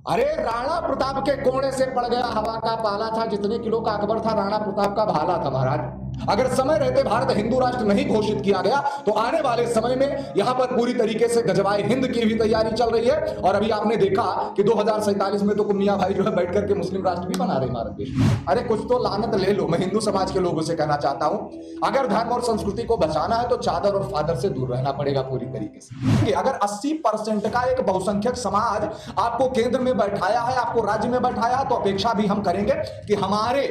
अरे राणा प्रताप के कोने से पड़ गया हवा का पाला था, जितने किलो का अकबर था राणा प्रताप का भाला था महाराज। अगर समय रहते भारत हिंदू राष्ट्र नहीं घोषित किया गया तो आने वाले समय में यहां पर पूरी तरीके से गजवाए हिंद की भी तैयारी चल रही है। और अभी आपने देखा कि 2047 में तो मियां भाई जो है बैठ करके मुस्लिम राष्ट्र भी बना रहे भारत देश में। अरे कुछ तो लानत ले लो। मैं हिंदू समाज के लोगों से कहना चाहता हूं, अगर धर्म और संस्कृति को बचाना है तो चादर और फादर से दूर रहना पड़ेगा पूरी तरीके से। अगर 80% का एक बहुसंख्यक समाज आपको केंद्र में बैठाया है, आपको राज्य में बैठाया है, तो अपेक्षा भी हम करेंगे कि हमारे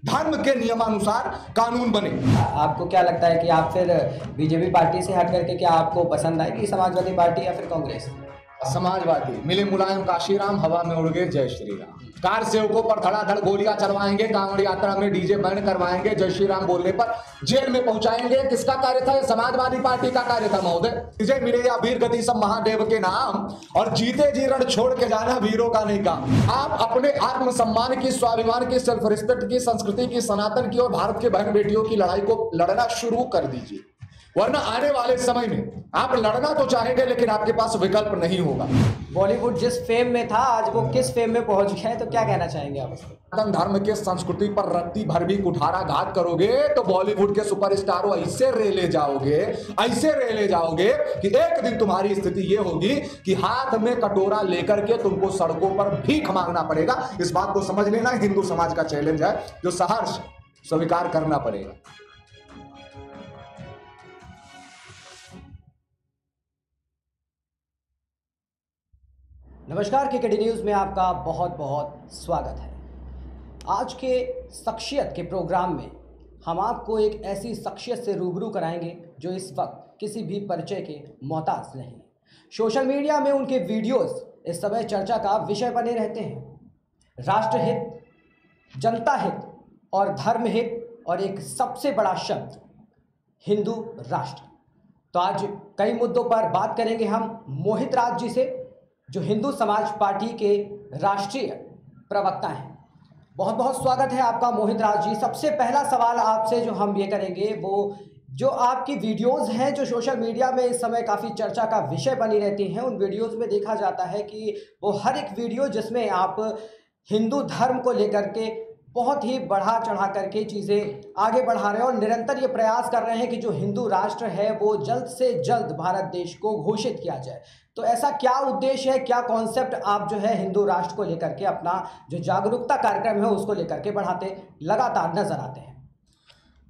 धर्म के नियमानुसार कानून बने। आपको क्या लगता है कि आप फिर बीजेपी पार्टी से हट करके क्या आपको पसंद आएगी समाजवादी पार्टी या फिर कांग्रेस? समाजवादी मिले मुलायम काशीराम, हवा में उड़ गए जय श्री राम। कार सेवकों पर धड़ाधड़ गोलियां चलवाएंगे, कांवड़ यात्रा में डीजे बैंड करवाएंगे, जय श्री राम बोलने पर जेल में पहुंचाएंगे। किसका कार्य था? समाजवादी पार्टी का कार्य था महोदय। विजय मिले या वीर गति सब महादेव के नाम, और जीते जी रण छोड़ के जाना वीरों का नहीं काम। आप अपने आत्मसम्मान की, स्वाभिमान की, सेल्फ रिस्पेक्ट की, संस्कृति की, सनातन की और भारत के बहन बेटियों की लड़ाई को लड़ना शुरू कर दीजिए, वरना आने वाले समय में आप लड़ना तो चाहेंगे लेकिन आपके पास विकल्प नहीं होगा। बॉलीवुड जिस फेम में था आज वो किस फेम में पहुंच गया है, तो क्या कहना चाहेंगे आप उसको? धर्म के संस्कृति पर रत्ती भर भी कुठाराघात करोगे तो बॉलीवुड के सुपरस्टारों ऐसे रेले जाओगे, ऐसे रेले जाओगे कि एक दिन तुम्हारी स्थिति ये होगी कि हाथ में कटोरा लेकर के तुमको सड़कों पर भीख मांगना पड़ेगा। इस बात को समझ लेना, हिंदू समाज का चैलेंज है जो सहर्ष स्वीकार करना पड़ेगा। नमस्कार, केकेडी न्यूज़ में आपका बहुत बहुत स्वागत है। आज के शख्सियत के प्रोग्राम में हम आपको एक ऐसी शख्सियत से रूबरू कराएंगे जो इस वक्त किसी भी परिचय के मोहताज नहीं। सोशल मीडिया में उनके वीडियोस इस समय चर्चा का विषय बने रहते हैं। राष्ट्रहित, जनता हित और धर्म हित, और एक सबसे बड़ा शब्द हिंदू राष्ट्र। तो आज कई मुद्दों पर बात करेंगे हम मोहित राज जी से, जो हिंदू समाज पार्टी के राष्ट्रीय प्रवक्ता हैं। बहुत बहुत स्वागत है आपका मोहित राज जी। सबसे पहला सवाल आपसे जो हम ये करेंगे, वो जो आपकी वीडियोस हैं जो सोशल मीडिया में इस समय काफ़ी चर्चा का विषय बनी रहती हैं, उन वीडियोस में देखा जाता है कि वो हर एक वीडियो जिसमें आप हिंदू धर्म को लेकर के बहुत ही बढ़ा चढ़ा करके चीज़ें आगे बढ़ा रहे हैं और निरंतर ये प्रयास कर रहे हैं कि जो हिंदू राष्ट्र है वो जल्द से जल्द भारत देश को घोषित किया जाए। तो ऐसा क्या उद्देश्य है, क्या कॉन्सेप्ट आप जो है हिंदू राष्ट्र को लेकर के अपना जो जागरूकता कार्यक्रम है उसको लेकर के बढ़ाते लगातार नजर आते हैं?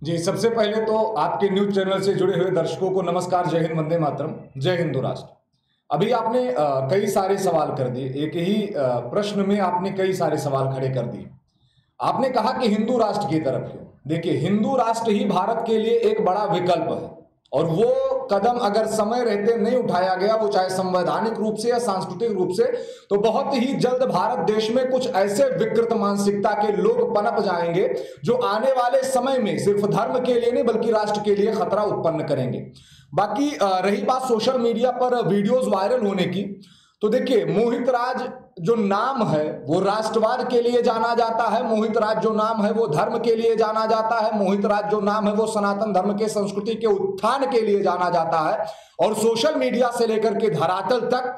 जी, सबसे पहले तो आपके न्यूज चैनल से जुड़े हुए दर्शकों को नमस्कार, जय हिंद, वंदे मातरम, जय हिंदू राष्ट्र। अभी आपने कई सारे सवाल कर दिए, एक ही प्रश्न में आपने कई सारे सवाल खड़े कर दिए। आपने कहा कि हिंदू राष्ट्र की तरफ क्यों? देखिए, हिंदू राष्ट्र ही भारत के लिए एक बड़ा विकल्प है, और वो कदम अगर समय रहते नहीं उठाया गया, वो चाहे संवैधानिक रूप से या सांस्कृतिक रूप से, तो बहुत ही जल्द भारत देश में कुछ ऐसे विकृत मानसिकता के लोग पनप जाएंगे जो आने वाले समय में सिर्फ धर्म के लिए नहीं बल्कि राष्ट्र के लिए खतरा उत्पन्न करेंगे। बाकी रही बात सोशल मीडिया पर वीडियोस वायरल होने की, तो देखिए, मोहित राज जो नाम है वो राष्ट्रवाद के लिए जाना जाता है, मोहित राज जो नाम है वो धर्म के लिए जाना जाता है, मोहित राज जो नाम है वो सनातन धर्म के संस्कृति के उत्थान के लिए जाना जाता है। और सोशल मीडिया से लेकर के धरातल तक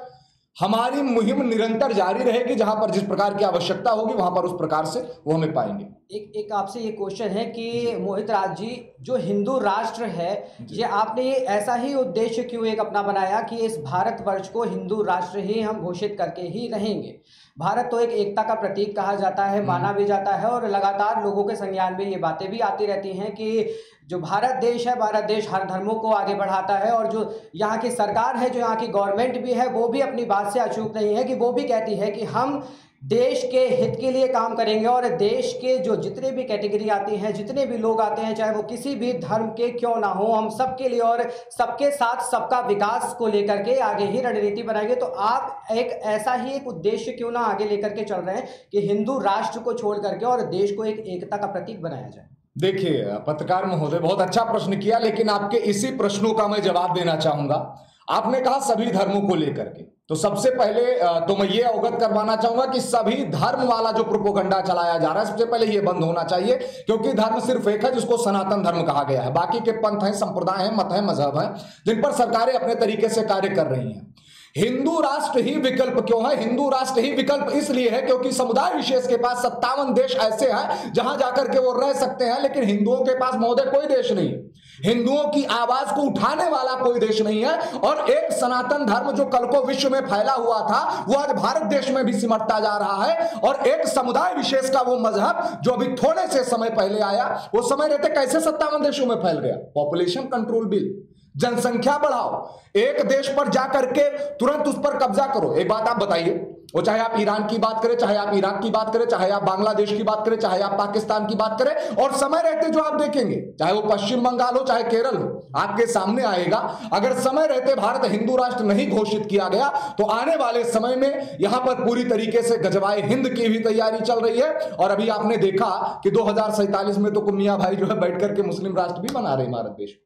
हमारी मुहिम निरंतर जारी रहेगी। जहां पर जिस प्रकार की आवश्यकता होगी वहां पर उस प्रकार से वो हमें पाएंगे। एक आपसे ये क्वेश्चन है कि मोहित राज जी, जो हिंदू राष्ट्र है ये आपने ये ऐसा ही उद्देश्य क्यों एक अपना बनाया कि इस भारतवर्ष को हिंदू राष्ट्र ही हम घोषित करके ही रहेंगे? भारत तो एक एकता का प्रतीक कहा जाता है, माना भी जाता है, और लगातार लोगों के संज्ञान में ये बातें भी आती रहती हैं कि जो भारत देश है, भारत देश हर धर्मों को आगे बढ़ाता है, और जो यहाँ की सरकार है, जो यहाँ की गवर्नमेंट भी है, वो भी अपनी बात से अचूक नहीं है कि वो भी कहती है कि हम देश के हित के लिए काम करेंगे, और देश के जो जितने भी कैटेगरी आती हैं, जितने भी लोग आते हैं, चाहे वो किसी भी धर्म के क्यों ना हो, हम सबके लिए और सबके साथ सबका विकास को लेकर के आगे ही रणनीति बनाएंगे। तो आप एक ऐसा ही एक उद्देश्य क्यों ना आगे लेकर के चल रहे हैं कि हिंदू राष्ट्र को छोड़ करके और देश को एक एकता का प्रतीक बनाया जाए? देखिए पत्रकार महोदय, बहुत अच्छा प्रश्न किया, लेकिन आपके इसी प्रश्नों का मैं जवाब देना चाहूंगा। आपने कहा सभी धर्मों को लेकर के, तो सबसे पहले तो मैं ये अवगत करवाना चाहूंगा कि सभी धर्म वाला जो प्रोपोगंडा चलाया जा रहा है, सबसे पहले ये बंद होना चाहिए, क्योंकि धर्म सिर्फ एक है जिसको सनातन धर्म कहा गया है। बाकी के पंथ हैं, संप्रदाय हैं, मत हैं, मजहब हैं, जिन पर सरकारें अपने तरीके से कार्य कर रही हैं। हिंदू राष्ट्र ही विकल्प क्यों है? हिंदू राष्ट्र ही विकल्प इसलिए है क्योंकि समुदाय विशेष के पास 57 देश ऐसे हैं जहां जाकर के वो रह सकते हैं, लेकिन हिंदुओं के पास महोदय कोई देश नहीं। हिंदुओं की आवाज को उठाने वाला कोई देश नहीं है। और एक सनातन धर्म जो कल को विश्व में फैला हुआ था वो आज भारत देश में भी सिमटता जा रहा है। और एक समुदाय विशेष का वो मजहब जो अभी थोड़े से समय पहले आया, वो समय रहते कैसे 57 देशों में फैल गया? पॉपुलेशन कंट्रोल बिल, जनसंख्या बढ़ाओ, एक देश पर जाकर के तुरंत उस पर कब्जा करो। एक बात आप बताइए, वो चाहे आप ईरान की बात करें, चाहे आप इराक की बात करें, चाहे आप बांग्लादेश की बात करें, चाहे आप पाकिस्तान की बात करें, और समय रहते जो आप देखेंगे, चाहे वो पश्चिम बंगाल हो चाहे केरल हो, आपके सामने आएगा। अगर समय रहते भारत हिंदू राष्ट्र नहीं घोषित किया गया तो आने वाले समय में यहां पर पूरी तरीके से गजवाए हिंद की भी तैयारी चल रही है। और अभी आपने देखा कि 2047 में तो मियां भाई जो है बैठ करके मुस्लिम राष्ट्र भी बना रहे भारत देश।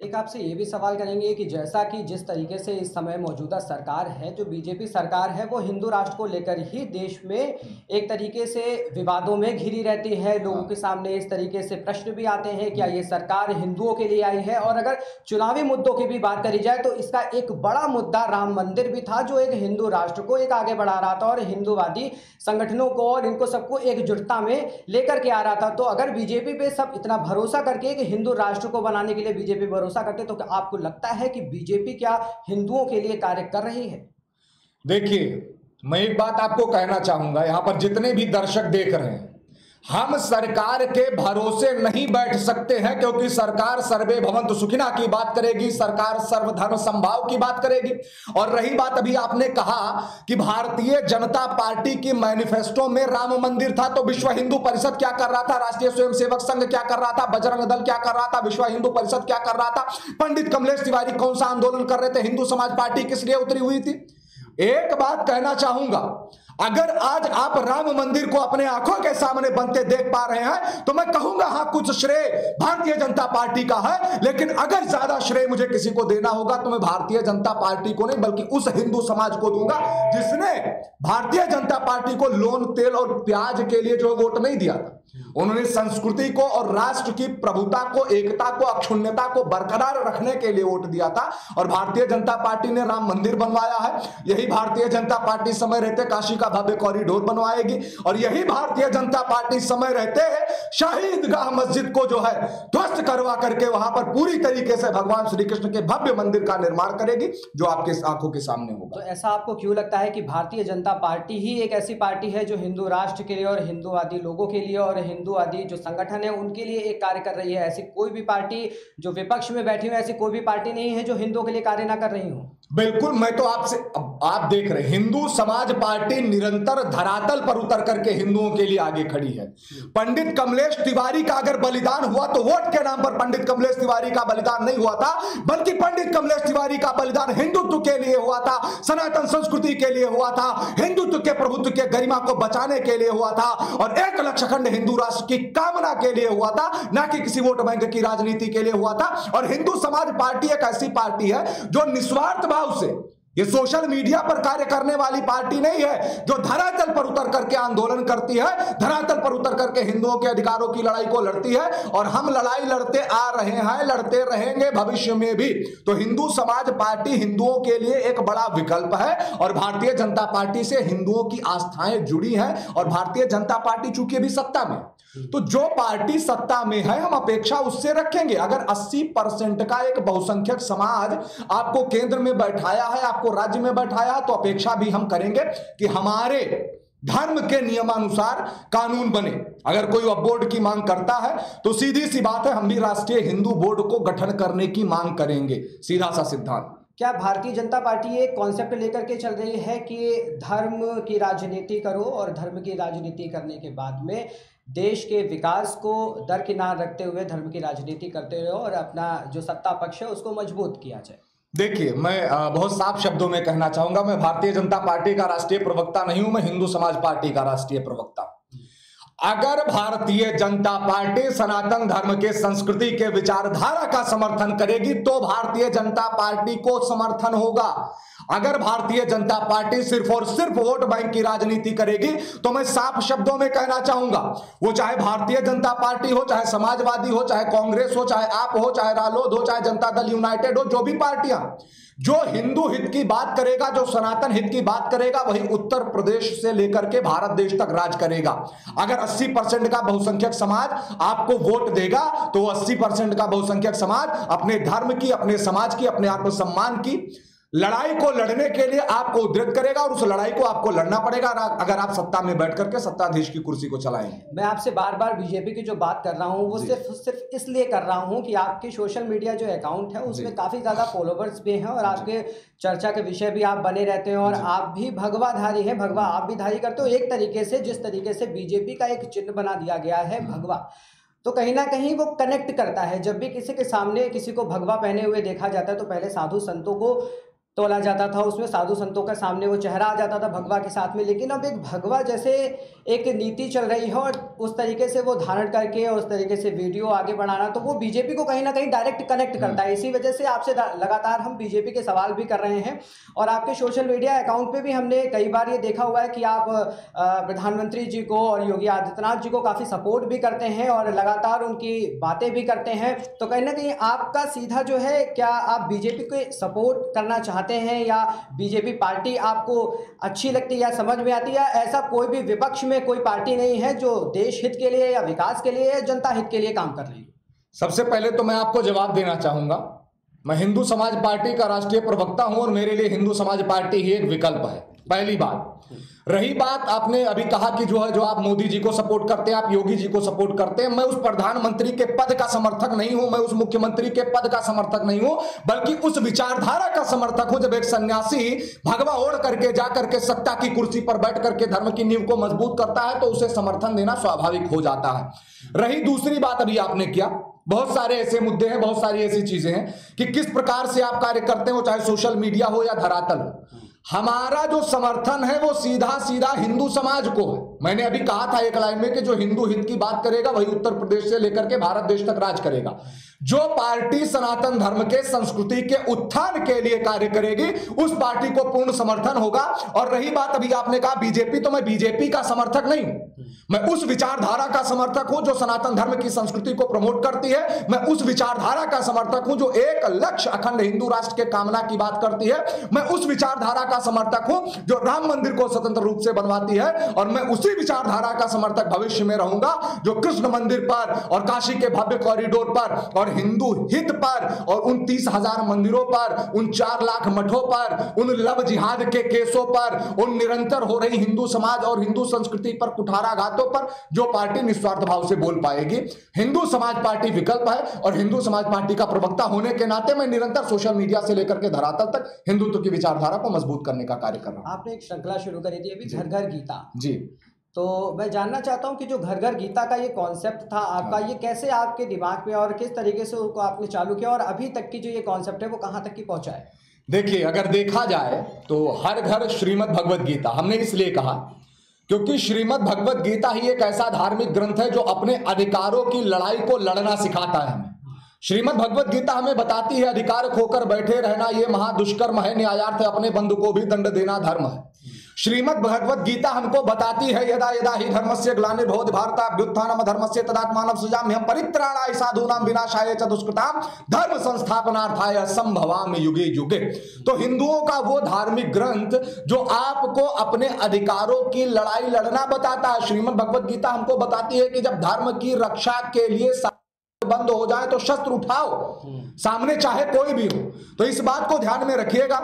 एक आपसे ये भी सवाल करेंगे कि जैसा कि जिस तरीके से इस समय मौजूदा सरकार है, जो बीजेपी सरकार है, वो हिंदू राष्ट्र को लेकर ही देश में एक तरीके से विवादों में घिरी रहती है। लोगों के सामने इस तरीके से प्रश्न भी आते हैं क्या ये सरकार हिंदुओं के लिए आई है? और अगर चुनावी मुद्दों की भी बात करी जाए तो इसका एक बड़ा मुद्दा राम मंदिर भी था, जो एक हिंदू राष्ट्र को एक आगे बढ़ा रहा था और हिंदूवादी संगठनों को और इनको सबको एकजुटता में लेकर के आ रहा था। तो अगर बीजेपी पे सब इतना भरोसा करके एक हिंदू राष्ट्र को बनाने के लिए बीजेपी भरोसा करते, तो क्या आपको लगता है कि बीजेपी क्या हिंदुओं के लिए कार्य कर रही है? देखिए, मैं एक बात आपको कहना चाहूंगा, यहां पर जितने भी दर्शक देख रहे हैं, हम सरकार के भरोसे नहीं बैठ सकते हैं, क्योंकि सरकार सर्वे भवन्तु सुखिनः की बात करेगी, सरकार सर्वधर्म समभाव की बात करेगी। और रही बात, अभी आपने कहा कि भारतीय जनता पार्टी की मैनिफेस्टो में राम मंदिर था, तो विश्व हिंदू परिषद क्या कर रहा था, राष्ट्रीय स्वयंसेवक संघ क्या कर रहा था, बजरंग दल क्या कर रहा था, विश्व हिंदू परिषद क्या कर रहा था, पंडित कमलेश तिवारी कौन सा आंदोलन कर रहे थे, हिंदू समाज पार्टी किस लिए उतरी हुई थी? एक बात कहना चाहूंगा, अगर आज आप राम मंदिर को अपने आंखों के सामने बनते देख पा रहे हैं तो मैं कहूंगा हाँ, कुछ श्रेय भारतीय जनता पार्टी का है। लेकिन अगर ज्यादा श्रेय मुझे किसी को देना होगा तो मैं भारतीय जनता पार्टी को नहीं बल्कि उस हिंदू समाज को दूंगा जिसने भारतीय जनता पार्टी को लोन, तेल और प्याज के लिए जो वोट नहीं दिया था। उन्होंने संस्कृति को और राष्ट्र की प्रभुता को, एकता को, अक्षुण्णता को बरकरार रखने के लिए वोट दिया था। और भारतीय जनता पार्टी ने राम मंदिर बनवाया है। यही भारतीय जनता पार्टी समय रहते काशी का भव्य कॉरिडोर बनवाएगी। और यही भारतीय जनता पार्टी समय रहते शहीदगाह मस्जिद को जो है ध्वस्त करवा करके वहां पर पूरी तरीके से भगवान श्री कृष्ण के भव्य मंदिर का निर्माण करेगी, जो आपके आंखों के सामने होगा। तो ऐसा आपको क्यों लगता है कि भारतीय जनता पार्टी ही एक ऐसी पार्टी है जो हिंदू राष्ट्र के लिए और हिंदूवादी लोगों के लिए और हिंदूवादी जो संगठन है उनके लिए एक कार्य कर रही है? ऐसी कोई भी पार्टी जो विपक्ष में बैठी हुई, ऐसी कोई भी पार्टी नहीं है जो हिंदुओं के लिए कार्य ना कर रही हो? बिल्कुल, मैं तो आपसे, आप देख रहे हैं हिंदू समाज पार्टी निरंतर धरातल पर उतर करके हिंदुओं के लिए आगे खड़ी है। पंडित कमलेश तिवारी का अगर बलिदान हुआ तो वोट के नाम पर पंडित कमलेश तिवारी का बलिदान नहीं हुआ था, बल्कि पंडित कमलेश तिवारी का बलिदान हिंदुत्व के लिए हुआ था, सनातन संस्कृति के लिए हुआ था, हिंदुत्व के प्रभुत्व के गरिमा को बचाने के लिए हुआ था और एक लक्षखंड हिंदू राष्ट्र की कामना के लिए हुआ था, ना कि किसी वोट बैंक की राजनीति के लिए हुआ था। और हिंदू समाज पार्टी एक ऐसी पार्टी है जो निस्वार्थ भाव से, ये सोशल मीडिया पर कार्य करने वाली पार्टी नहीं है, जो धरातल पर उतर करके आंदोलन करती है, धरातल पर उतर करके हिंदुओं के अधिकारों की लड़ाई को लड़ती है। और हम लड़ाई लड़ते आ रहे हैं, लड़ते रहेंगे भविष्य में भी। तो हिंदू समाज पार्टी हिंदुओं के लिए एक बड़ा विकल्प है और भारतीय जनता पार्टी से हिंदुओं की आस्थाएं जुड़ी हैं। और भारतीय जनता पार्टी चूंकि अभी सत्ता में, तो जो पार्टी सत्ता में है हम अपेक्षा उससे रखेंगे। अगर 80% का एक बहुसंख्यक समाज आपको केंद्र में बैठाया है, आपको राज्य में बैठाया, तो अपेक्षा भी हम करेंगे कि हमारे धर्म के नियमानुसार कानून बने। अगर कोई अब बोर्ड की मांग करता है तो सीधी सी बात है, हम भी राष्ट्रीय हिंदू बोर्ड को गठन करने की मांग करेंगे, सीधा सा सिद्धांत। क्या भारतीय जनता पार्टी एक कॉन्सेप्ट लेकर के चल रही है कि धर्म की राजनीति करो और धर्म की राजनीति करने के बाद में देश के विकास को दरकिनार रखते हुए धर्म की राजनीति करते हुए और अपना जो सत्ता पक्ष है उसको मजबूत किया जाए? देखिए, मैं बहुत साफ शब्दों में कहना चाहूंगा, मैं भारतीय जनता पार्टी का राष्ट्रीय प्रवक्ता नहीं हूं, मैं हिंदू समाज पार्टी का राष्ट्रीय प्रवक्ता। अगर भारतीय जनता पार्टी सनातन धर्म के संस्कृति के विचारधारा का समर्थन करेगी तो भारतीय जनता पार्टी को समर्थन होगा। अगर भारतीय जनता पार्टी सिर्फ और सिर्फ वोट बैंक की राजनीति करेगी तो मैं साफ शब्दों में कहना चाहूंगा, वो चाहे भारतीय जनता पार्टी हो, चाहे समाजवादी हो, चाहे कांग्रेस हो, चाहे आप हो, चाहे रालोद हो, चाहे जनता दल यूनाइटेड हो, जो भी पार्टियां जो हिंदू हित की बात करेगा, जो सनातन हित की बात करेगा, वही उत्तर प्रदेश से लेकर के भारत देश तक राज करेगा। अगर 80% का बहुसंख्यक समाज आपको वोट देगा तो 80% का बहुसंख्यक समाज अपने धर्म की, अपने समाज की, अपने आत्मसम्मान की लड़ाई को लड़ने के लिए आपको उद्धृत करेगा और उस लड़ाई को आपको लड़ना पड़ेगा अगर आप सत्ता में बैठ करके सत्ताधीश की कुर्सी को चलाएंगे। मैं आपसे बार बार बीजेपी की जो बात कर रहा हूं वो सिर्फ इसलिए कर रहा हूं कि आपके सोशल मीडिया जो अकाउंट है उसमें काफ़ी ज़्यादा फॉलोवर्स भी हैं और आपके चर्चा के विषय भी आप बने रहते हैं और आप भी भगवाधारी हैं, भगवा आप भी धारी करते हो एक तरीके से। जिस तरीके से बीजेपी का एक चिन्ह बना दिया गया है भगवा, तो कहीं ना कहीं वो कनेक्ट करता है। जब भी किसी के सामने किसी को भगवा पहने हुए देखा जाता है तो पहले साधु संतों को तोला जाता था, उसमें साधु संतों के सामने वो चेहरा आ जाता था भगवा के साथ में। लेकिन अब एक भगवा जैसे एक नीति चल रही है और उस तरीके से वो धारण करके और उस तरीके से वीडियो आगे बढ़ाना, तो वो बीजेपी को कहीं ना कहीं डायरेक्ट कनेक्ट करता है। इसी वजह से आपसे लगातार हम बीजेपी के सवाल भी कर रहे हैं और आपके सोशल मीडिया अकाउंट पे भी हमने कई बार ये देखा हुआ है कि आप प्रधानमंत्री जी को और योगी आदित्यनाथ जी को काफ़ी सपोर्ट भी करते हैं और लगातार उनकी बातें भी करते हैं। तो कहीं ना कहीं आपका सीधा जो है, क्या आप बीजेपी को सपोर्ट करना चाहते हैं या बीजेपी पार्टी आपको अच्छी लगती है या समझ में आती है? ऐसा कोई भी विपक्ष में कोई पार्टी नहीं है जो देश हित के लिए या विकास के लिए या जनता हित के लिए काम कर रही है। सबसे पहले तो मैं आपको जवाब देना चाहूंगा, मैं हिंदू समाज पार्टी का राष्ट्रीय प्रवक्ता हूं और मेरे लिए हिंदू समाज पार्टी ही एक विकल्प है, पहली बात। रही बात आपने अभी कहा कि जो आप मोदी जी को सपोर्ट करते हैं, आप योगी जी को सपोर्ट करते हैं, मैं उस प्रधानमंत्री के पद का समर्थक नहीं हूं, मैं उस मुख्यमंत्री के पद का समर्थक नहीं हूं, बल्कि उस विचारधारा का समर्थक हूं। जब एक सन्यासी भगवा ओढ़ करके जाकर के सत्ता की कुर्सी पर बैठ करके धर्म की नींव को मजबूत करता है तो उसे समर्थन देना स्वाभाविक हो जाता है। रही दूसरी बात, अभी आपने किया, बहुत सारे ऐसे मुद्दे हैं, बहुत सारी ऐसी चीजें हैं कि किस प्रकार से आप कार्य करते हो, चाहे सोशल मीडिया हो या धरातल हो। हमारा जो समर्थन है वो सीधा सीधा हिंदू समाज को है। मैंने अभी कहा था एक लाइन में कि जो हिंदू हित की बात करेगा वही उत्तर प्रदेश से लेकर के भारत देश तक राज करेगा। जो पार्टी सनातन धर्म के, संस्कृति के उत्थान के लिए कार्य करेगी उस पार्टी को पूर्ण समर्थन होगा। और रही बात अभी आपने कहा बीजेपी, तो मैं बीजेपी का समर्थक नहीं हूं, मैं उस विचारधारा का समर्थक हूं जो सनातन धर्म की संस्कृति को प्रमोट करती है। मैं उस विचारधारा का समर्थक हूं जो एक लक्ष्य अखंड हिंदू राष्ट्र के कामना की बात करती है। मैं उस विचारधारा का समर्थक हूं जो राम मंदिर को स्वतंत्र रूप से बनवाती है और मैं उसी विचारधारा का समर्थक भविष्य में रहूंगा जो कृष्ण मंदिर पर और काशी के भव्य कॉरिडोर पर और हिंदू हित पर और उन 30,000 मंदिरों पर, उन 4 लाख मठों पर, उन लव जिहाद के केसों पर, उन निरंतर हो रही हिंदू समाज और हिंदू संस्कृति पर कुठाराघातों पर जो पार्टी निस्वार्थ भाव से बोल पाएगी। हिंदू समाज पार्टी विकल्प है और हिंदू समाज पार्टी का प्रवक्ता होने के नाते मैं निरंतर सोशल मीडिया से लेकर के धरातल तक हिंदुत्व की विचारधारा को मजबूत करने का कार्य कर रहा हूं। आपने एक श्रृंखला शुरू करी थी अभी, घर घर गीता जी, तो मैं जानना चाहता हूं कि जो घर घर गीता का ये कॉन्सेप्ट था आपका, ये कैसे आपके दिमाग में और किस तरीके से उसको आपने चालू किया और अभी तक की जो ये कॉन्सेप्ट है वो कहां तक की पहुंचा है? देखिए, अगर देखा जाए तो हर घर श्रीमद् भगवद गीता हमने इसलिए कहा क्योंकि श्रीमद् भगवद गीता ही एक ऐसा धार्मिक ग्रंथ है जो अपने अधिकारों की लड़ाई को लड़ना सिखाता है हमें। श्रीमद् भगवद गीता हमें बताती है अधिकार खोकर बैठे रहना ये महादुष्कर्म है, न्यायार्थ है, अपने बंधु को भी दंड देना धर्म है। श्रीमद् भगवद गीता हमको बताती है यदा यदा ही धर्मस्य ग्लानिर्भवति भारत अभ्युत्थानम अधर्मस्य तदात्मानं सृजाम्यहं परित्राणाय साधूनां विनाशाय च दुष्कृतां धर्म संस्थापनार्थाय संभवामि युगे युगे। तो हिंदुओं का वो धार्मिक ग्रंथ जो आपको अपने अधिकारों की लड़ाई लड़ना बताता है। श्रीमद् भगवद गीता हमको बताती है कि जब धर्म की रक्षा के लिए बंद हो जाए तो शस्त्र उठाओ, सामने चाहे कोई भी हो। तो इस बात को ध्यान में रखिएगा,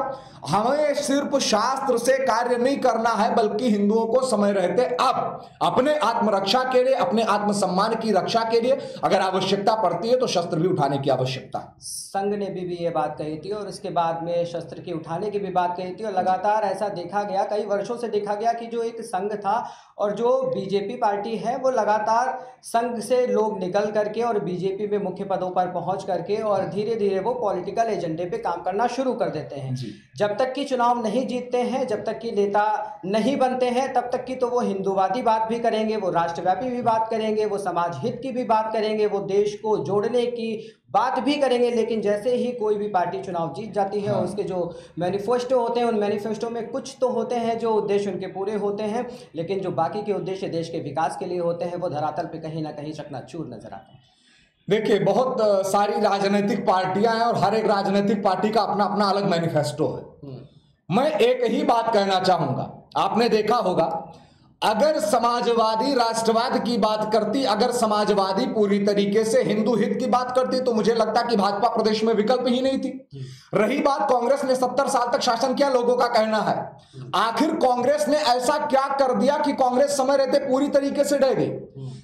हमें सिर्फ शास्त्र से कार्य नहीं करना है बल्कि हिंदुओं को समय रहते अब अपने आत्मरक्षा के लिए, अपने आत्मसम्मान की रक्षा के लिए अगर आवश्यकता पड़ती है तो शस्त्र भी उठाने की आवश्यकता है। संघ ने भी ये बात कही थी और इसके बाद में शस्त्र की उठाने की भी बात कही थी और लगातार ऐसा देखा गया, कई वर्षों से देखा गया कि जो एक संघ था और जो बीजेपी पार्टी है वो लगातार संघ से लोग निकल करके और बीजेपी में मुख्य पदों पर पहुंच करके और धीरे धीरे वो पॉलिटिकल एजेंडे पे काम करना शुरू कर देते हैं। जब तक कि चुनाव नहीं जीतते हैं, जब तक कि नेता नहीं बनते हैं, तब तक की तो वो हिंदूवादी बात भी करेंगे, वो राष्ट्रव्यापी भी बात करेंगे, वो समाज हित की भी बात करेंगे, वो देश को जोड़ने की बात भी करेंगे। लेकिन जैसे ही कोई भी पार्टी चुनाव जीत जाती है और उसके जो मैनिफेस्टो होते हैं उन मैनिफेस्टो में कुछ तो होते हैं जो उद्देश्य उनके पूरे होते हैं, लेकिन जो बाकी के उद्देश्य देश के विकास के लिए होते हैं वो धरातल पे कहीं ना कहीं चकनाचूर नजर आते हैं। देखिए, बहुत सारी राजनीतिक पार्टियां हैं और हर एक राजनीतिक पार्टी का अपना अपना अलग मैनिफेस्टो है। मैं एक ही बात कहना चाहूंगा, आपने देखा होगा, अगर समाजवादी राष्ट्रवाद की बात करती, अगर समाजवादी पूरी तरीके से हिंदू हित की बात करती, तो मुझे लगता कि भाजपा प्रदेश में विकल्प ही नहीं थी। रही बात, कांग्रेस ने 70 साल तक शासन किया, लोगों का कहना है, आखिर कांग्रेस ने ऐसा क्या कर दिया कि कांग्रेस समय रहते पूरी तरीके से डर गई।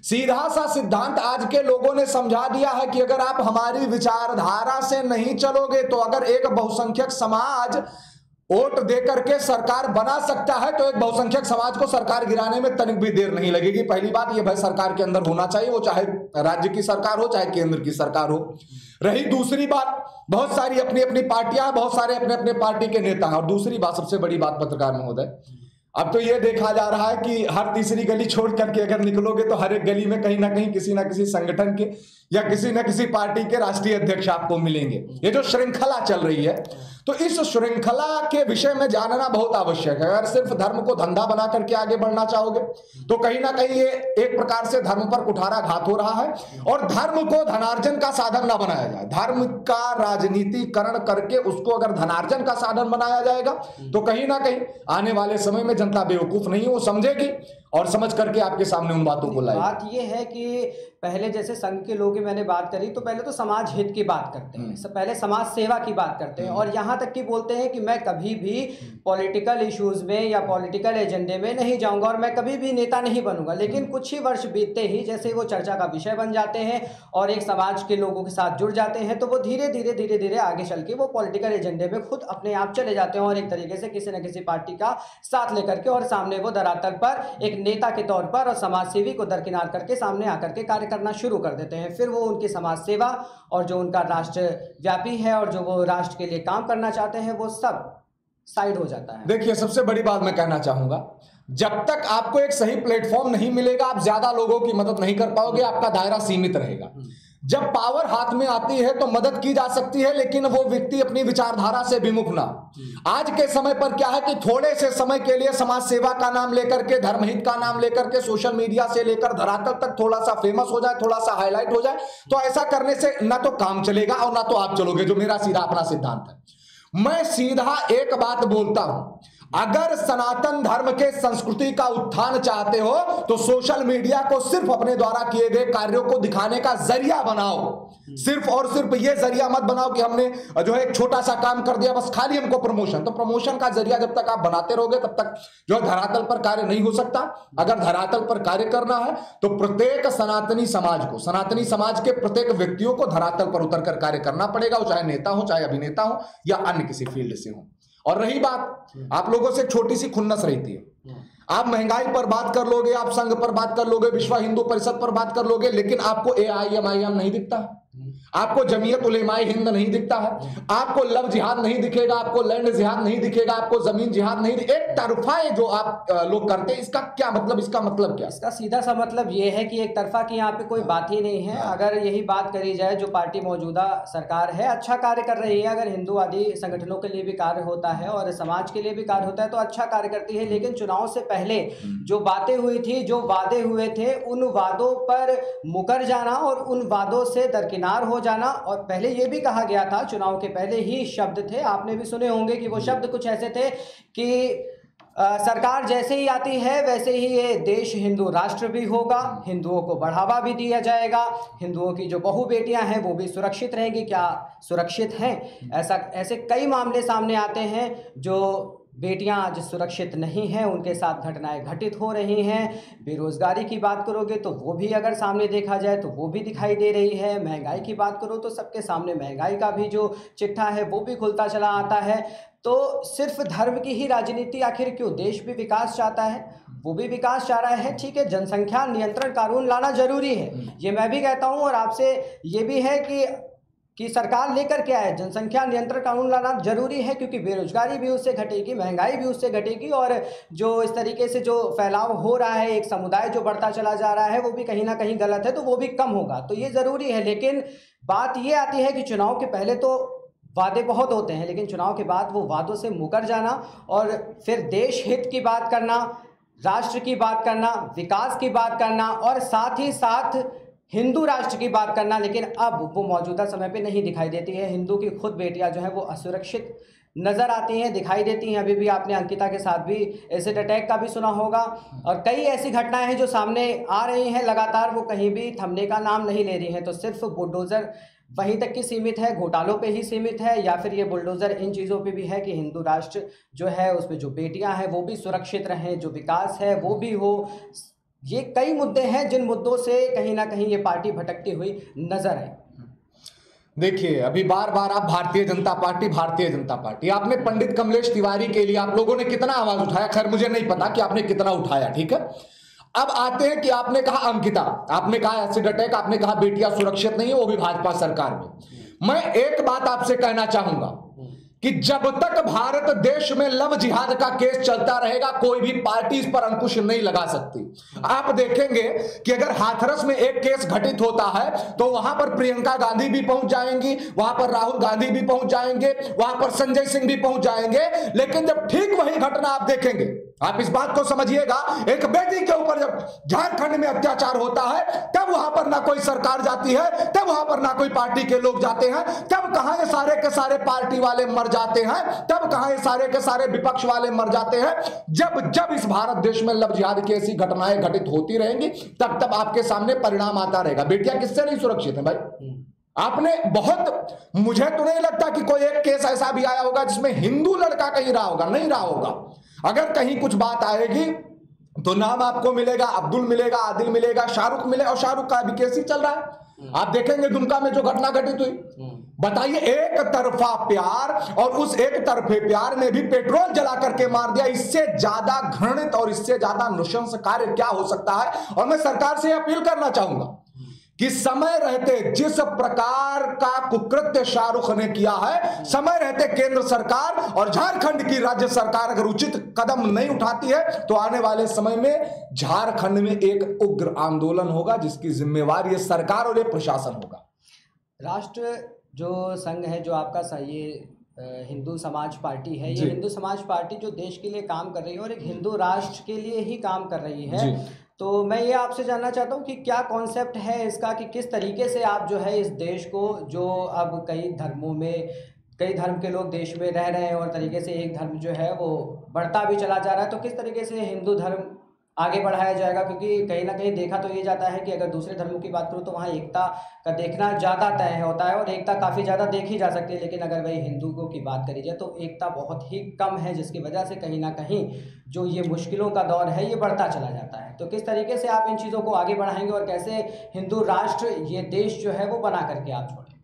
सीधा सा सिद्धांत आज के लोगों ने समझा दिया है कि अगर आप हमारी विचारधारा से नहीं चलोगे, तो अगर एक बहुसंख्यक समाज वोट दे करके सरकार बना सकता है, तो एक बहुसंख्यक समाज को सरकार गिराने में तनिक भी देर नहीं लगेगी। पहली बात, ये भाई सरकार के अंदर होना चाहिए, वो चाहे राज्य की सरकार हो चाहे केंद्र की सरकार हो। रही दूसरी बात, बहुत सारी अपनी अपनी पार्टियां, बहुत सारे अपने अपने पार्टी के नेता हैं। और दूसरी बात, सबसे बड़ी बात पत्रकार महोदय, अब तो ये देखा जा रहा है कि हर तीसरी गली छोड़ करके अगर निकलोगे तो हर एक गली में कहीं ना कहीं किसी ना किसी संगठन के या किसी ना किसी पार्टी के राष्ट्रीय अध्यक्ष आपको मिलेंगे। ये जो श्रृंखला चल रही है, तो इस श्रृंखला के विषय में जानना बहुत आवश्यक है। अगर सिर्फ धर्म को धंधा बना करके आगे बढ़ना चाहोगे, तो कहीं ना कहीं ये एक प्रकार से धर्म पर कुठाराघात हो रहा है। और धर्म को धनार्जन का साधन ना बनाया जाए, धर्म का राजनीतिकरण करके उसको अगर धनार्जन का साधन बनाया जाएगा, तो कहीं ना कहीं आने वाले समय में जनता बेवकूफ नहीं, वो समझेगी और समझ करके आपके सामने उन बातों को लाएगी। बात ये है कि पहले जैसे संघ के लोगों की मैंने बात करी, तो पहले तो समाज हित की बात करते हैं, पहले समाज सेवा की बात करते हैं, और यहाँ तक कि बोलते हैं कि मैं कभी भी पॉलिटिकल इश्यूज में या पॉलिटिकल एजेंडे में नहीं जाऊंगा और मैं कभी भी नेता नहीं बनूंगा। लेकिन कुछ ही वर्ष बीतते ही जैसे वो चर्चा का विषय बन जाते हैं और एक समाज के लोगों के साथ जुड़ जाते हैं, तो वो धीरे धीरे आगे चल के वो पॉलिटिकल एजेंडे में खुद अपने आप चले जाते हैं और एक तरीके से किसी न किसी पार्टी का साथ लेकर के और सामने वो धरातल पर एक नेता के तौर पर और समाज सेवी को दरकिनार करके सामने आकर के कार्य करना शुरू कर देते हैं। फिर वो उनकी समाज सेवा और जो उनका राष्ट्र व्यापी है और जो वो राष्ट्र के लिए काम करना चाहते हैं, वो सब साइड हो जाता है। देखिए, सबसे बड़ी बात मैं कहना चाहूंगा, जब तक आपको एक सही प्लेटफॉर्म नहीं मिलेगा, आप ज्यादा लोगों की मदद नहीं कर पाओगे, आपका दायरा सीमित रहेगा। जब पावर हाथ में आती है तो मदद की जा सकती है, लेकिन वो व्यक्ति अपनी विचारधारा से विमुख ना। आज के समय पर क्या है कि थोड़े से समय के लिए समाज सेवा का नाम लेकर के, धर्महित का नाम लेकर के, सोशल मीडिया से लेकर धरातल तक थोड़ा सा फेमस हो जाए, थोड़ा सा हाईलाइट हो जाए, तो ऐसा करने से ना तो काम चलेगा और ना तो आप चलोगे, जो मेरा सीधा अपना सिद्धांत है। मैं सीधा एक बात बोलता हूं, अगर सनातन धर्म के संस्कृति का उत्थान चाहते हो, तो सोशल मीडिया को सिर्फ अपने द्वारा किए गए कार्यों को दिखाने का जरिया बनाओ। सिर्फ और सिर्फ ये जरिया मत बनाओ कि हमने जो है एक छोटा सा काम कर दिया, बस खाली हमको प्रमोशन। तो प्रमोशन का जरिया जब तक आप बनाते रहोगे, तब तक जो है धरातल पर कार्य नहीं हो सकता। अगर धरातल पर कार्य करना है, तो प्रत्येक सनातनी समाज को, सनातनी समाज के प्रत्येक व्यक्तियों को धरातल पर उतर कर कार्य करना पड़ेगा, वो चाहे नेता हो, चाहे अभिनेता हो या अन्य किसी फील्ड से हो। और रही बात, आप लोगों से छोटी सी खुन्नस रहती है, आप महंगाई पर बात कर लोगे, आप संघ पर बात कर लोगे, विश्व हिंदू परिषद पर बात कर लोगे, लेकिन आपको AIM नहीं दिखता, आपको जमीयत उलेमाए हिंद नहीं दिखता है, आपको लव जिहाद नहीं दिखेगा, आपको लैंड जिहाद नहीं दिखेगा, आपको जमीन जिहाद नहीं दिखेगा। एक तरफा है जो आप लोग करते हैं, इसका क्या मतलब, इसका मतलब क्या? इसका सीधा सा मतलब ये है कि एक तरफा की यहाँ पे कोई बात ही नहीं है। अगर यही बात करी जाए, जो पार्टी मौजूदा सरकार है अच्छा कार्य कर रही है, अगर हिंदूवादी संगठनों के लिए भी कार्य होता है और समाज के लिए भी कार्य होता है तो अच्छा कार्य करती है। लेकिन चुनाव से पहले जो बातें हुई थी, जो वादे हुए थे, उन वादों पर मुकर जाना और उन वादों से दरकिनार हो जाना। और पहले ये भी कहा गया था, चुनाव के पहले ही शब्द थे, आपने भी सुने होंगे कि वो शब्द कुछ ऐसे थे कि सरकार जैसे ही आती है वैसे ही ये देश हिंदू राष्ट्र भी होगा, हिंदुओं को बढ़ावा भी दिया जाएगा, हिंदुओं की जो बहु बेटियां हैं वो भी सुरक्षित रहेंगी। क्या सुरक्षित हैं? ऐसे कई मामले सामने आते हैं जो बेटियां आज सुरक्षित नहीं हैं, उनके साथ घटनाएं घटित हो रही हैं। बेरोजगारी की बात करोगे तो वो भी अगर सामने देखा जाए तो वो भी दिखाई दे रही है। महंगाई की बात करो तो सबके सामने महंगाई का भी जो चिट्ठा है वो भी खुलता चला आता है। तो सिर्फ धर्म की ही राजनीति आखिर क्यों? देश भी विकास चाहता है, वो भी विकास चाह रहा है, ठीक है। जनसंख्या नियंत्रण कानून लाना जरूरी है, ये मैं भी कहता हूँ। और आपसे ये भी है कि सरकार लेकर के आए, जनसंख्या नियंत्रण कानून लाना जरूरी है, क्योंकि बेरोजगारी भी उससे घटेगी, महंगाई भी उससे घटेगी, और जो इस तरीके से जो फैलाव हो रहा है, एक समुदाय जो बढ़ता चला जा रहा है, वो भी कहीं ना कहीं गलत है, तो वो भी कम होगा। तो ये ज़रूरी है। लेकिन बात ये आती है कि चुनाव के पहले तो वादे बहुत होते हैं, लेकिन चुनाव के बाद वो वादों से मुकर जाना और फिर देश हित की बात करना, राष्ट्र की बात करना, विकास की बात करना, और साथ ही साथ हिंदू राष्ट्र की बात करना, लेकिन अब वो मौजूदा समय पे नहीं दिखाई देती है। हिंदू की खुद बेटियां जो है वो असुरक्षित नज़र आती हैं, दिखाई देती हैं। अभी भी आपने अंकिता के साथ भी एसिड अटैक का भी सुना होगा, और कई ऐसी घटनाएं हैं जो सामने आ रही हैं लगातार, वो कहीं भी थमने का नाम नहीं ले रही हैं। तो सिर्फ बुलडोज़र वहीं तक की सीमित है, घोटालों पे ही सीमित है, या फिर ये बुलडोज़र इन चीज़ों पे भी है कि हिंदू राष्ट्र जो है उसमें जो बेटियां हैं वो भी सुरक्षित रहें, जो विकास है वो भी हो। ये कई मुद्दे हैं जिन मुद्दों से कहीं ना कहीं ये पार्टी भटकती हुई नजर आई। देखिए, अभी बार बार आप भारतीय जनता पार्टी आपने पंडित कमलेश तिवारी के लिए आप लोगों ने कितना आवाज उठाया, खैर मुझे नहीं पता कि आपने कितना उठाया, ठीक है। अब आते हैं कि आपने कहा अंकिता, आपने कहा एसिड अटैक, आपने कहा बेटियां सुरक्षित नहीं है, वो भी भाजपा सरकार में। मैं एक बात आपसे कहना चाहूंगा कि जब तक भारत देश में लव जिहाद का केस चलता रहेगा, कोई भी पार्टी इस पर अंकुश नहीं लगा सकती। आप देखेंगे कि अगर हाथरस में एक केस घटित होता है तो वहां पर प्रियंका गांधी भी पहुंच जाएंगी, वहां पर राहुल गांधी भी पहुंच जाएंगे, वहां पर संजय सिंह भी पहुंच जाएंगे। लेकिन जब ठीक वही घटना आप देखेंगे, आप इस बात को समझिएगा, एक बेटी के ऊपर जब झारखंड में अत्याचार होता है तब वहां पर ना कोई सरकार जाती है, तब वहां पर ना कोई पार्टी के लोग जाते हैं, तब कहां ये सारे के सारे पार्टी वाले मर जाते हैं, तब कहां ये सारे के सारे विपक्ष वाले मर जाते हैं। जब जब इस भारत देश में लव जिहाद की ऐसी घटनाएं घटित होती रहेंगी तब तब आपके सामने परिणाम आता रहेगा। बेटियां किससे नहीं सुरक्षित है भाई? आपने बहुत, मुझे तो नहीं लगता कि कोई एक केस ऐसा भी आया होगा जिसमें हिंदू लड़का कहीं रहा होगा, नहीं रहा होगा। अगर कहीं कुछ बात आएगी तो नाम आपको मिलेगा, अब्दुल मिलेगा, आदिल मिलेगा, शाहरुख मिले, और शाहरुख का भी केस ही चल रहा है। आप देखेंगे दुमका में जो घटना घटित हुई, बताइए, एक तरफा प्यार, और उस एक तरफे प्यार ने भी पेट्रोल जला करके मार दिया। इससे ज्यादा घृणित और इससे ज्यादा नृशंस कार्य क्या हो सकता है? और मैं सरकार से अपील करना चाहूंगा कि समय रहते जिस प्रकार का कुकृत्य शाहरुख ने किया है, समय रहते केंद्र सरकार और झारखंड की राज्य सरकार अगर उचित कदम नहीं उठाती है तो आने वाले समय में झारखंड में एक उग्र आंदोलन होगा जिसकी जिम्मेवार ये सरकार और ये प्रशासन होगा। राष्ट्र जो संघ है, जो आपका ये हिंदू समाज पार्टी है, ये हिंदू समाज पार्टी जो देश के लिए काम कर रही है और एक हिंदू राष्ट्र के लिए ही काम कर रही है। तो मैं ये आपसे जानना चाहता हूँ कि क्या कॉन्सेप्ट है इसका, कि किस तरीके से आप जो है इस देश को, जो अब कई धर्मों में कई धर्म के लोग देश में रह रहे हैं और तरीके से एक धर्म जो है वो बढ़ता भी चला जा रहा है, तो किस तरीके से हिंदू धर्म आगे बढ़ाया जाएगा? क्योंकि कहीं ना कहीं देखा तो ये जाता है कि अगर दूसरे धर्मों की बात करूँ तो वहाँ एकता का देखना ज़्यादा तय होता है और एकता काफ़ी ज़्यादा देखी जा सकती है, लेकिन अगर वही हिंदुओं की बात करी जाए तो एकता बहुत ही कम है, जिसकी वजह से कहीं ना कहीं जो ये मुश्किलों का दौर है ये बढ़ता चला जाता है। तो किस तरीके से आप इन चीज़ों को आगे बढ़ाएंगे और कैसे हिंदू राष्ट्र, ये देश जो है वो बना करके आप छोड़ें?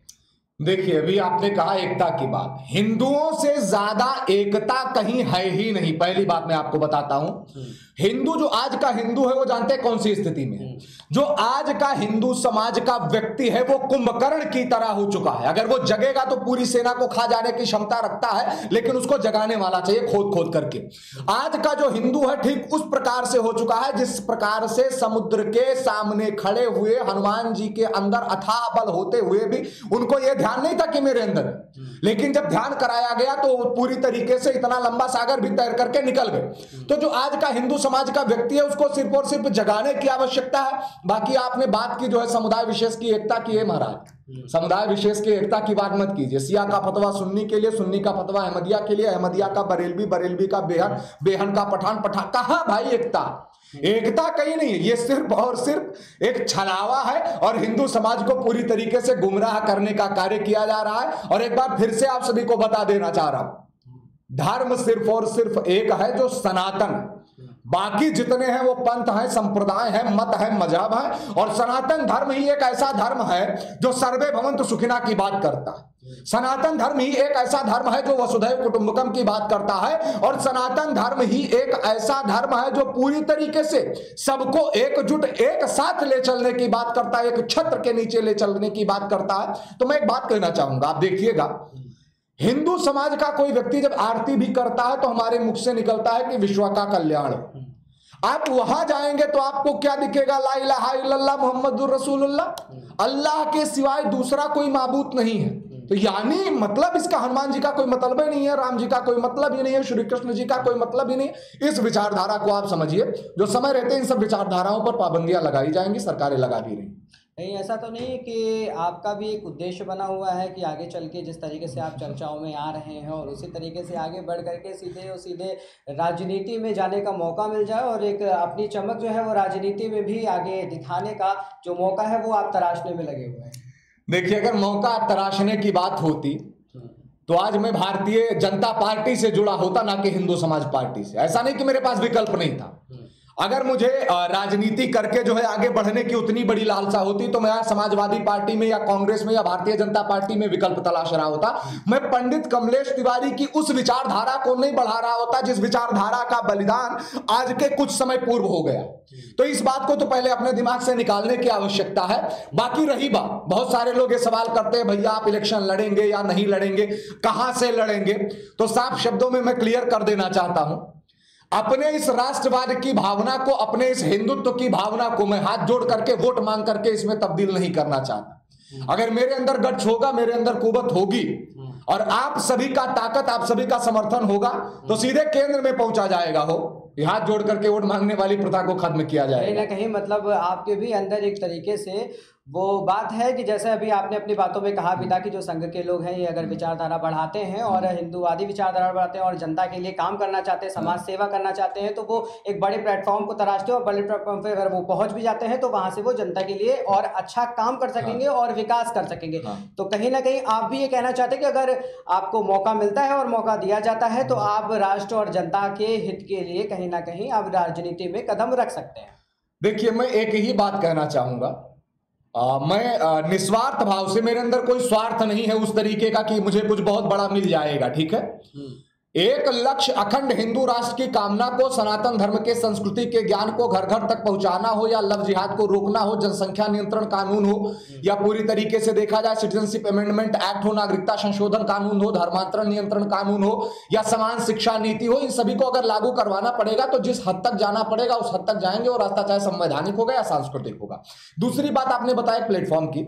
देखिए, अभी आपने कहा एकता की बात, हिंदुओं से ज्यादा एकता कहीं है ही नहीं। पहली बात मैं आपको बताता हूं, हिंदू जो आज का हिंदू है वो जानते हैं कौन सी स्थिति में है। जो आज का हिंदू समाज का व्यक्ति है वो कुंभकर्ण की तरह हो चुका है। अगर वो जगेगा तो पूरी सेना को खा जाने की क्षमता रखता है, लेकिन उसको जगाने वाला चाहिए खोद खोद करके। आज का जो हिंदू है ठीक उस प्रकार से हो चुका है जिस प्रकार से समुद्र के सामने खड़े हुए हनुमान जी के अंदर अथाह बल होते हुए भी उनको यह ध्यान नहीं था कि मेरे अंदर है, लेकिन जब ध्यान कराया गया तो पूरी तरीके से इतना लंबा सागर भी तैर करके निकल गए। तो जो आज का हिंदू समाज का व्यक्ति है उसको सिर्फ और सिर्फ जगाने की आवश्यकता है। बाकी आपने बात की जो है समुदाय विशेष की एकता की है, महाराज समुदाय विशेष की एकता की बात मत कीजिए। सिया का फतवा सुन्नी के लिए, सुन्नी का फतवा अहमदिया के लिए, अहमदिया का बरेलवी, बरेलवी का बेहन, बेहन का पठान, पठान। कहां भाई एकता? एकता कहीं नहीं है। ये सिर्फ और सिर्फ एक छलावा है और हिंदू समाज को पूरी तरीके से गुमराह करने का कार्य किया जा रहा है। और एक बार फिर से आप सभी को बता देना चाह रहा हूं, धर्म सिर्फ और सिर्फ एक है जो सनातन, बाकी जितने हैं वो पंथ हैं, संप्रदाय हैं, मत है, मजहब है। और सनातन धर्म ही एक ऐसा धर्म है जो सर्वे भवन्तु सुखिना की बात करता है। सनातन धर्म ही एक ऐसा धर्म है जो वसुधैव कुटुंबकम की बात करता है। और सनातन धर्म ही एक ऐसा धर्म है जो पूरी तरीके से सबको एकजुट एक साथ ले चलने की बात करता है, एक छत्र के नीचे ले चलने की बात करता है। तो मैं एक बात कहना चाहूंगा, आप देखिएगा, हिंदू समाज का कोई व्यक्ति जब आरती भी करता है तो हमारे मुख से निकलता है कि विश्व का कल्याण। आप वहां जाएंगे तो आपको क्या दिखेगा? ला इलाहा इल्लल्लाह मुहम्मदुर रसूलुल्लाह, अल्लाह के सिवाय दूसरा कोई माबूद नहीं है। तो यानी मतलब इसका हनुमान जी का कोई मतलब ही नहीं है, राम जी का कोई मतलब ही नहीं है, श्री कृष्ण जी का कोई मतलब ही नहीं। इस विचारधारा को आप समझिए, जो समय रहते इन सब विचारधाराओं पर पाबंदियां लगाई जाएंगी, सरकारें लगा भी रही। कहीं ऐसा तो नहीं कि आपका भी एक उद्देश्य बना हुआ है कि आगे चल के जिस तरीके से आप चर्चाओं में आ रहे हैं और उसी तरीके से आगे बढ़ करके सीधे और सीधे राजनीति में जाने का मौका मिल जाए और एक अपनी चमक जो है वो राजनीति में भी आगे दिखाने का जो मौका है वो आप तराशने में लगे हुए हैं? देखिए, अगर मौका तराशने की बात होती तो आज मैं भारतीय जनता पार्टी से जुड़ा होता, ना कि हिंदू समाज पार्टी से। ऐसा नहीं कि मेरे पास विकल्प नहीं था। अगर मुझे राजनीति करके जो है आगे बढ़ने की उतनी बड़ी लालसा होती तो मैं आज समाजवादी पार्टी में या कांग्रेस में या भारतीय जनता पार्टी में विकल्प तलाश रहा होता। मैं पंडित कमलेश तिवारी की उस विचारधारा को नहीं बढ़ा रहा होता जिस विचारधारा का बलिदान आज के कुछ समय पूर्व हो गया। तो इस बात को तो पहले अपने दिमाग से निकालने की आवश्यकता है। बाकी रही बात, बहुत सारे लोग ये सवाल करते हैं भैया आप इलेक्शन लड़ेंगे या नहीं लड़ेंगे, कहां से लड़ेंगे, तो साफ शब्दों में मैं क्लियर कर देना चाहता हूं, अपने इस राष्ट्रवाद की भावना को, अपने इस हिंदुत्व की भावना को मैं हाथ जोड़ करके वोट मांग करके इसमें तब्दील नहीं करना चाहता। अगर मेरे अंदर गट्स होगा, मेरे अंदर कुवत होगी और आप सभी का ताकत, आप सभी का समर्थन होगा तो सीधे केंद्र में पहुंचा जाएगा हो, हाथ जोड़ करके वोट मांगने वाली प्रथा को खत्म किया जाएगा। कहीं ना कहीं मतलब आपके भी अंदर एक तरीके से वो बात है कि जैसे अभी आपने अपनी बातों में कहा भी था कि जो संघ के लोग हैं ये अगर विचारधारा बढ़ाते हैं और हिंदूवादी विचारधारा बढ़ाते हैं और जनता के लिए काम करना चाहते हैं, समाज सेवा करना चाहते हैं, तो वो एक बड़े प्लेटफॉर्म को तराशते हैं और बड़े प्लेटफॉर्म पे अगर वो पहुंच भी जाते हैं तो वहां से वो जनता के लिए और अच्छा काम कर सकेंगे और विकास कर सकेंगे। तो कहीं ना कहीं आप भी ये कहना चाहते हैं कि अगर आपको मौका मिलता है और मौका दिया जाता है तो आप राष्ट्र और जनता के हित के लिए कहीं ना कहीं आप राजनीति में कदम रख सकते हैं। देखिए, मैं एक ही बात कहना चाहूंगा, मैं निस्वार्थ भाव से, मेरे अंदर कोई स्वार्थ नहीं है उस तरीके का कि मुझे कुछ बहुत बड़ा मिल जाएगा, ठीक है। एक लक्ष्य अखंड हिंदू राष्ट्र की कामना को, सनातन धर्म के संस्कृति के ज्ञान को घर घर तक पहुंचाना हो या लव जिहाद को रोकना हो, जनसंख्या नियंत्रण कानून हो या पूरी तरीके से देखा जाए सिटीजनशिप अमेंडमेंट एक्ट हो, नागरिकता संशोधन कानून हो, धर्मांतरण नियंत्रण कानून हो या समान शिक्षा नीति हो, इन सभी को अगर लागू करवाना पड़ेगा तो जिस हद तक जाना पड़ेगा उस हद तक जाएंगे और रास्ता चाहे संवैधानिक होगा या सांस्कृतिक होगा। दूसरी बात आपने बताया प्लेटफॉर्म की,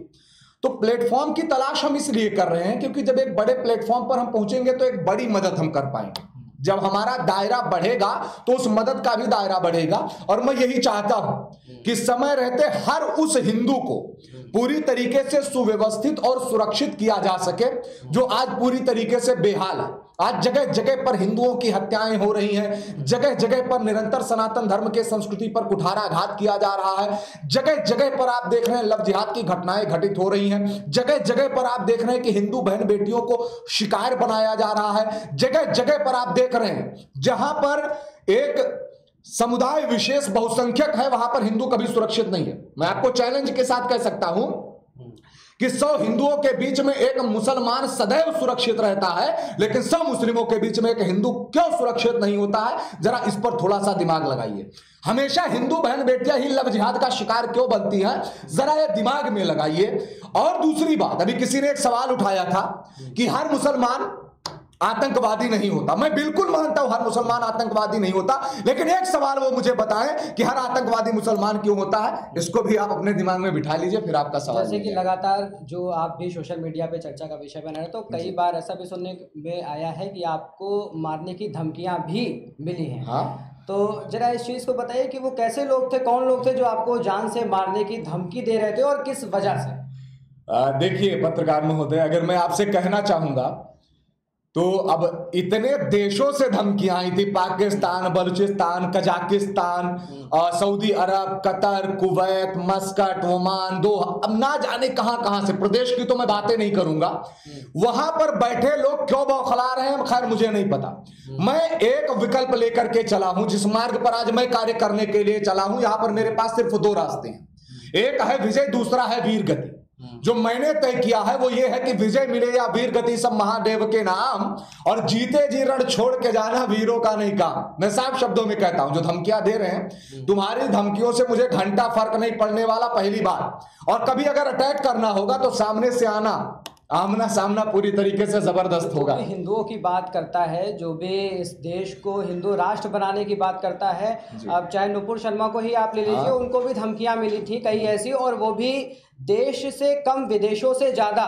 तो प्लेटफॉर्म की तलाश हम इसलिए कर रहे हैं क्योंकि जब एक बड़े प्लेटफॉर्म पर हम पहुंचेंगे तो एक बड़ी मदद हम कर पाएंगे। जब हमारा दायरा बढ़ेगा तो उस मदद का भी दायरा बढ़ेगा और मैं यही चाहता हूं कि समय रहते हर उस हिंदू को पूरी तरीके से सुव्यवस्थित और सुरक्षित किया जा सके जो आज पूरी तरीके से बेहाल है। आज जगह जगह पर हिंदुओं की हत्याएं हो रही हैं, जगह जगह पर निरंतर सनातन धर्म के संस्कृति पर कुठाराघात किया जा रहा है, जगह जगह पर आप देख रहे हैं लव जिहाद की घटनाएं घटित हो रही हैं, जगह जगह पर आप देख रहे हैं कि हिंदू बहन बेटियों को शिकार बनाया जा रहा है, जगह जगह पर आप देख रहे हैं जहां पर एक समुदाय विशेष बहुसंख्यक है वहां पर हिंदू कभी सुरक्षित नहीं है। मैं आपको चैलेंज के साथ कह सकता हूं कि 100 हिंदुओं के बीच में एक मुसलमान सदैव सुरक्षित रहता है, लेकिन 100 मुस्लिमों के बीच में एक हिंदू क्यों सुरक्षित नहीं होता है? जरा इस पर थोड़ा सा दिमाग लगाइए। हमेशा हिंदू बहन बेटियां ही लव जिहाद का शिकार क्यों बनती हैं? जरा ये दिमाग में लगाइए। और दूसरी बात, अभी किसी ने एक सवाल उठाया था कि हर मुसलमान आतंकवादी नहीं होता। मैं बिल्कुल मानता हूं हर मुसलमान आतंकवादी नहीं होता, लेकिन एक सवाल वो मुझे बताएं कि हर आतंकवादी मुसलमान क्यों होता है? इसको भी आप अपने दिमाग में बिठा लीजिए, फिर आपका सवाल। जैसे कि लगातार जो आप भी सोशल मीडिया पे चर्चा का विषय बना रहे, तो कई बार ऐसा भी सुनने में आया है कि आपको मारने की धमकियां भी मिली हैं। हाँ, तो जरा इस चीज़ को बताइए कि वो कैसे लोग थे, कौन लोग थे जो आपको जान से मारने की धमकी दे रहे थे और किस वजह से? देखिए पत्रकार महोदय, अगर मैं आपसे कहना चाहूंगा तो अब इतने देशों से धमकियां आई थी, पाकिस्तान, बलूचिस्तान, कजाकिस्तान, सऊदी अरब, कतर, कुवैत, मस्कट, ओमान, दोहा, अब ना जाने कहां कहां से, प्रदेश की तो मैं बातें नहीं करूंगा। वहां पर बैठे लोग क्यों बौखला रहे हैं खैर मुझे नहीं पता। मैं एक विकल्प लेकर के चला हूं, जिस मार्ग पर आज मैं कार्य करने के लिए चला हूं। यहां पर मेरे पास सिर्फ 2 रास्ते हैं, एक है विजय, दूसरा है वीर गति। जो मैंने तय किया है वो ये है कि विजय मिले या वीर गति सब महादेव के नाम, और जीते जी रण छोड़ के जाना वीरों का नहीं काम। मैं साफ शब्दों में कहता हूं, जो धमकियां दे रहे हैं, तुम्हारी धमकियों से मुझे घंटा फर्क नहीं पड़ने वाला, पहली बात। और कभी अगर अटैक करना होगा तो सामने से आना, आमना सामना पूरी तरीके से जबरदस्त होगा। हिंदुओं की बात करता है, जो भी इस देश को हिंदू राष्ट्र बनाने की बात करता है, अब चाहे नुपुर शर्मा को ही आप ले लीजिए, उनको भी धमकियां मिली थी कई ऐसी, और वो भी देश से कम विदेशों से ज्यादा।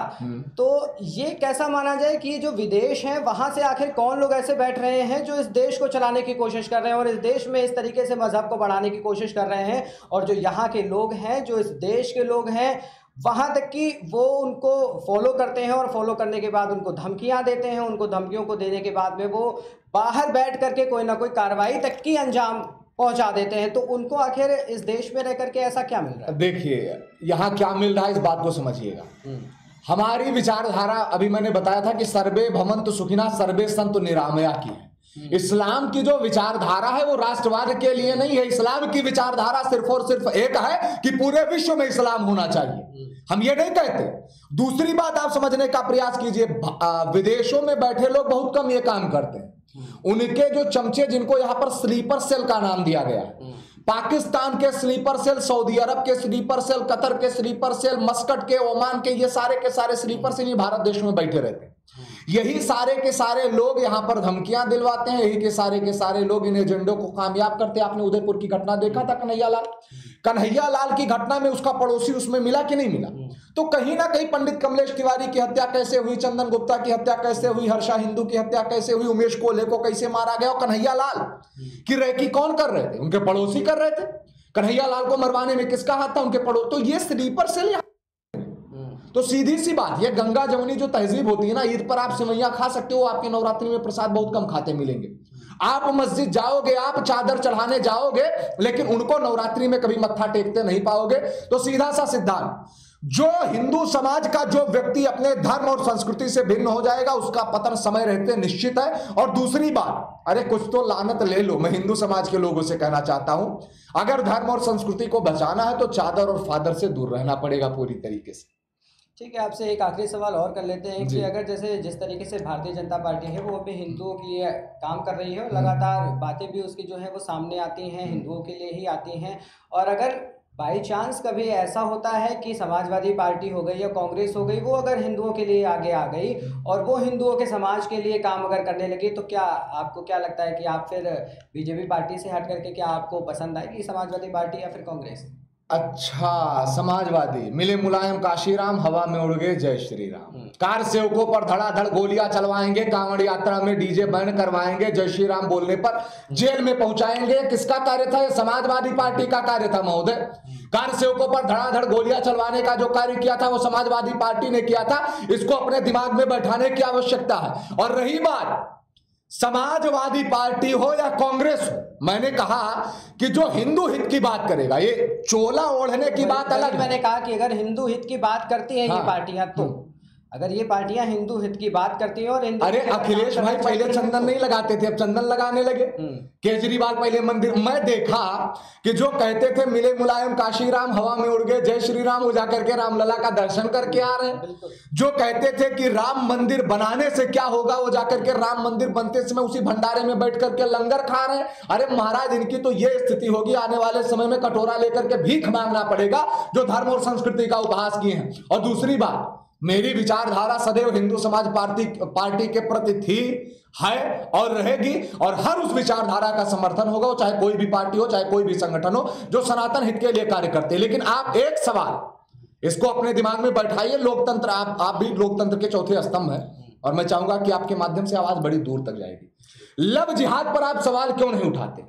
तो ये कैसा माना जाए कि जो विदेश हैं वहां से आखिर कौन लोग ऐसे बैठ रहे हैं जो इस देश को चलाने की कोशिश कर रहे हैं और इस देश में इस तरीके से मजहब को बढ़ाने की कोशिश कर रहे हैं, और जो यहाँ के लोग हैं, जो इस देश के लोग हैं, वहाँ तक कि वो उनको फॉलो करते हैं और फॉलो करने के बाद उनको धमकियाँ देते हैं, उनको धमकियों को देने के बाद में वो बाहर बैठ करके कोई ना कोई कार्रवाई तक की अंजाम पहुंचा देते हैं। तो उनको आखिर इस देश में रह करके ऐसा क्या मिल रहा है? देखिए, यहाँ क्या मिल रहा है इस बात को समझिएगा। हमारी विचारधारा अभी मैंने बताया था कि सर्वे भवन्तु सुखिनः सर्वे सन्तु निरामया की है। इस्लाम की जो विचारधारा है वो राष्ट्रवाद के लिए नहीं है। इस्लाम की विचारधारा सिर्फ और सिर्फ एक है कि पूरे विश्व में इस्लाम होना चाहिए, हम ये नहीं कहते। दूसरी बात आप समझने का प्रयास कीजिए, विदेशों में बैठे लोग बहुत कम ये काम करते हैं। उनके जो चमचे, जिनको यहाँ पर स्लीपर सेल का नाम दिया गया है, पाकिस्तान के स्लीपर सेल, सऊदी अरब के स्लीपर सेल, कतर के स्लीपर सेल, मस्कट के, ओमान के, ये सारे के सारे स्लीपर सेल ये भारत देश में बैठे रहते हैं। यही सारे के सारे लोग यहाँ पर धमकियां दिलवाते हैं, यही के सारे लोग इन एजेंडों को कामयाब करते हैं। आपने उदयपुर की घटना देखा था, कन्हैया लाल की घटना में उसका पड़ोसी उसमें मिला कि नहीं मिला? तो कहीं ना कहीं पंडित कमलेश तिवारी की हत्या कैसे हुई, चंदन गुप्ता की हत्या कैसे हुई, हर्षा हिंदू की हत्या कैसे हुई, उमेश कोल्हे को कैसे मारा गया, और कन्हैया लाल की रेकी कौन कर रहे थे? उनके पड़ोसी कर रहे थे। कन्हैया लाल को मरवाने में किसका हाथ था? उनके पड़ोसी। तो ये स्लीपर सेल, तो सीधी सी बात, ये गंगा जमुनी जो तहजीब होती है ना, ईद पर आप सिवैयां खा सकते हो, आपके नवरात्रि में प्रसाद बहुत कम खाते मिलेंगे। आप मस्जिद जाओगे, आप चादर चढ़ाने जाओगे, लेकिन उनको नवरात्रि में कभी मत्था टेकते नहीं पाओगे। तो सीधा सा सिद्धांत, जो हिंदू समाज का जो व्यक्ति अपने धर्म और संस्कृति से भिन्न हो जाएगा, उसका पतन समय रहते निश्चित है। और दूसरी बात, अरे कुछ तो लानत ले लो। मैं हिंदू समाज के लोगों से कहना चाहता हूं, अगर धर्म और संस्कृति को बचाना है तो चादर और फादर से दूर रहना पड़ेगा पूरी तरीके से। ठीक है, आपसे एक आखिरी सवाल और कर लेते हैं कि अगर जैसे जिस तरीके से भारतीय जनता पार्टी है वो अभी हिंदुओं की काम कर रही है, और लगातार बातें भी उसकी जो है वो सामने आती हैं, हिंदुओं के लिए ही आती हैं, और अगर बाई चांस कभी ऐसा होता है कि समाजवादी पार्टी हो गई या कांग्रेस हो गई, वो अगर हिंदुओं के लिए आगे आ गई और वो हिंदुओं के समाज के लिए काम अगर करने लगी, तो क्या आपको क्या लगता है कि आप फिर बीजेपी पार्टी से हट करके क्या आपको पसंद आएगी समाजवादी पार्टी या फिर कांग्रेस? अच्छा, समाजवादी मिले मुलायम काशीराम, हवा में उड़ गए जय श्री राम। कार सेवकों पर धड़ाधड़ गोलियां चलवाएंगे, कांवड़ यात्रा में डीजे बैन करवाएंगे, जय श्री राम बोलने पर जेल में पहुंचाएंगे। किसका कार्य था? ये समाजवादी पार्टी का कार्य था महोदय। कार सेवकों पर धड़ाधड़ गोलियां चलवाने का जो कार्य किया था वो समाजवादी पार्टी ने किया था। इसको अपने दिमाग में बैठाने की आवश्यकता है। और रही बात समाजवादी पार्टी हो या कांग्रेस हो, मैंने कहा कि जो हिंदू हित की बात करेगा, ये चोला ओढ़ने की बात अलग। मैंने कहा कि अगर हिंदू हित की बात करती हैं ये पार्टियां, तो अगर ये पार्टियां हिंदू हित की बात करती हैं और अरे अखिलेश भाई पहले चंदन नहीं लगाते थे, अब चंदन लगाने लगे। केजरीवाल पहले मंदिर, मैं देखा कि जो कहते थे मिले मुलायम काशीराम, हवा में उड़ गए जय श्री राम, वो जाकर के रामलला का दर्शन करके आ रहे हैं। जो कहते थे कि राम मंदिर बनाने से क्या होगा, वो जाकर के राम मंदिर बनते समय उसी भंडारे में बैठ करके लंगर खा रहे हैं। अरे महाराज, इनकी तो ये स्थिति होगी, आने वाले समय में कटोरा लेकर के भीख मांगना पड़ेगा जो धर्म और संस्कृति का उपहास किए हैं। और दूसरी बात, मेरी विचारधारा सदैव हिंदू समाज पार्टी के प्रति थी, है और रहेगी, और हर उस विचारधारा का समर्थन होगा, चाहे कोई भी पार्टी हो, चाहे कोई भी संगठन हो जो सनातन हित के लिए कार्य करते हैं। लेकिन आप एक सवाल इसको अपने दिमाग में बैठाइए, लोकतंत्र, आप भी लोकतंत्र के चौथे स्तंभ हैं, और मैं चाहूंगा कि आपके माध्यम से आवाज बड़ी दूर तक जाएगी। लव जिहाद पर आप सवाल क्यों नहीं उठाते?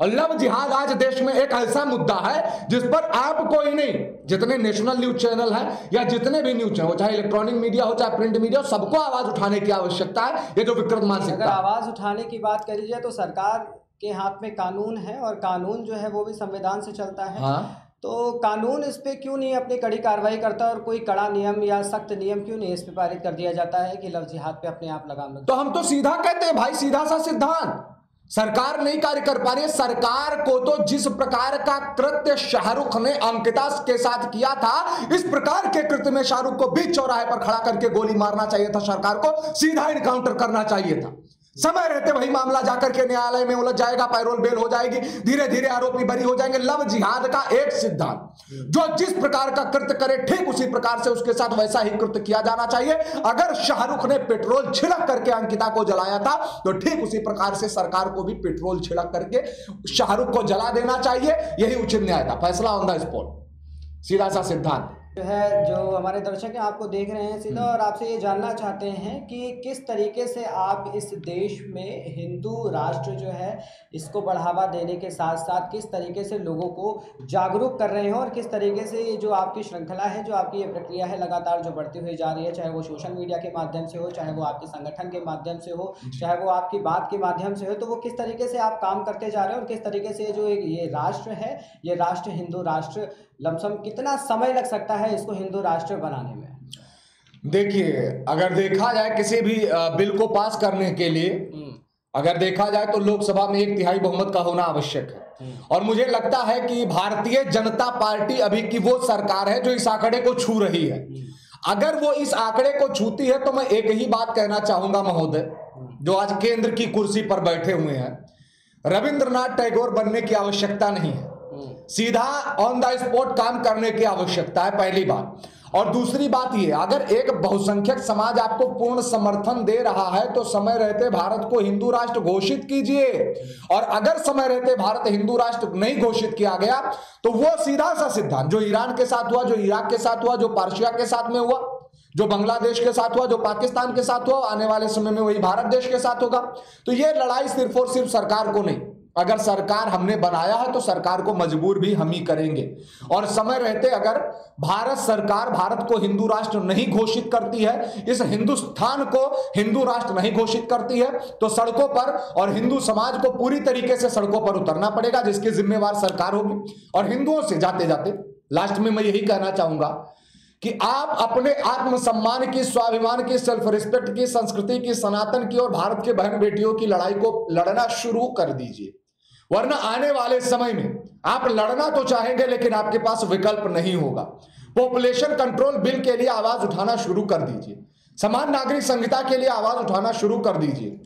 और लव जिहाद आज देश में एक ऐसा मुद्दा है जिस पर आप कोई नहीं, जितने नेशनल न्यूज चैनल हैं या जितने भी न्यूज चैनल हो, चाहे इलेक्ट्रॉनिक मीडिया हो चाहे प्रिंट मीडिया हो, सबको आवाज उठाने की आवश्यकता है। ये जो विकृत मानसिकता, अगर आवाज उठाने की बात करी जाए तो सरकार के हाथ में कानून है, और कानून जो है वो भी संविधान से चलता है। हाँ? तो कानून इस पे क्यों नहीं अपनी कड़ी कार्रवाई करता, और कोई कड़ा नियम या सख्त नियम क्यों नहीं इस पे पारित कर दिया जाता है कि लव जिहाद पे अपने आप लगाम लगा? तो हम तो सीधा कहते हैं भाई, सीधा सा सिद्धांत, सरकार नहीं कार्य कर पा रही है। सरकार को तो जिस प्रकार का कृत्य शाहरुख ने अंकिता के साथ किया था, इस प्रकार के कृत्य में शाहरुख को बीच चौराहे पर खड़ा करके गोली मारना चाहिए था। सरकार को सीधा इनकाउंटर करना चाहिए था। समय रहते वही मामला जाकर के न्यायालय में उलझ जाएगा, पैरोल बेल हो जाएगी, धीरे धीरे आरोपी बरी हो जाएंगे। लव जिहाद का एक सिद्धांत, जो जिस प्रकार का कृत्य करे ठीक उसी प्रकार से उसके साथ वैसा ही कृत्य किया जाना चाहिए। अगर शाहरुख ने पेट्रोल छिड़क करके अंकिता को जलाया था तो ठीक उसी प्रकार से सरकार को भी पेट्रोल छिड़क करके शाहरुख को जला देना चाहिए। यही उचित न्याय था, फैसला ऑन द स्पॉट, सीधा सा सिद्धांत जो है, जो हमारे दर्शक हैं आपको देख रहे हैं सीधा, और आपसे ये जानना चाहते हैं कि किस तरीके से आप इस देश में हिंदू राष्ट्र जो है इसको बढ़ावा देने के साथ साथ किस तरीके से लोगों को जागरूक कर रहे हैं, और किस तरीके से ये जो आपकी श्रृंखला है, जो आपकी ये प्रक्रिया है लगातार जो बढ़ती हुई जा रही है, चाहे वो सोशल मीडिया के माध्यम से हो, चाहे वो आपके संगठन के माध्यम से हो, चाहे वो आपकी बात के माध्यम से हो, तो वो किस तरीके से आप काम करते जा रहे हैं और किस तरीके से जो ये राष्ट्र है, ये राष्ट्र हिंदू राष्ट्र लमसम कितना समय लग सकता है इसको हिंदू राष्ट्र बनाने में? देखिए, अगर देखा जाए किसी भी बिल को पास करने के लिए, अगर देखा जाए तो लोकसभा में 1/3 बहुमत का होना आवश्यक है। और मुझे लगता है कि भारतीय जनता पार्टी अभी की वो सरकार है जो इस आंकड़े को छू रही है। अगर वो इस आंकड़े को छूती है तो मैं एक ही बात कहना चाहूंगा महोदय, जो आज केंद्र की कुर्सी पर बैठे हुए हैं, रविंद्रनाथ टैगोर बनने की आवश्यकता नहीं है, सीधा ऑन द स्पॉट काम करने की आवश्यकता है, पहली बात। और दूसरी बात यह, अगर एक बहुसंख्यक समाज आपको पूर्ण समर्थन दे रहा है तो समय रहते भारत को हिंदू राष्ट्र घोषित कीजिए। और अगर समय रहते भारत हिंदू राष्ट्र नहीं घोषित किया गया तो वो सीधा सा सिद्धांत जो ईरान के साथ हुआ, जो इराक के साथ हुआ, जो पर्शिया के साथ में हुआ, जो बांग्लादेश के साथ हुआ, जो पाकिस्तान के साथ हुआ, आने वाले समय में वही भारत देश के साथ होगा। तो ये लड़ाई सिर्फ और सिर्फ सरकार को नहीं, अगर सरकार हमने बनाया है तो सरकार को मजबूर भी हम ही करेंगे। और समय रहते अगर भारत सरकार भारत को हिंदू राष्ट्र नहीं घोषित करती है, इस हिंदुस्तान को हिंदू राष्ट्र नहीं घोषित करती है, तो सड़कों पर और हिंदू समाज को पूरी तरीके से सड़कों पर उतरना पड़ेगा, जिसकी जिम्मेवार सरकार होगी। और हिंदुओं से जाते जाते लास्ट में मैं यही कहना चाहूंगा कि आप अपने आत्मसम्मान की, स्वाभिमान की, सेल्फ रिस्पेक्ट की, संस्कृति की, सनातन की और भारत के बहन बेटियों की लड़ाई को लड़ना शुरू कर दीजिए। वरना आने वाले समय में आप लड़ना तो चाहेंगे लेकिन आपके पास विकल्प नहीं होगा। पॉपुलेशन कंट्रोल बिल के लिए आवाज उठाना शुरू कर दीजिए, समान नागरिक संहिता के लिए आवाज उठाना शुरू कर दीजिए,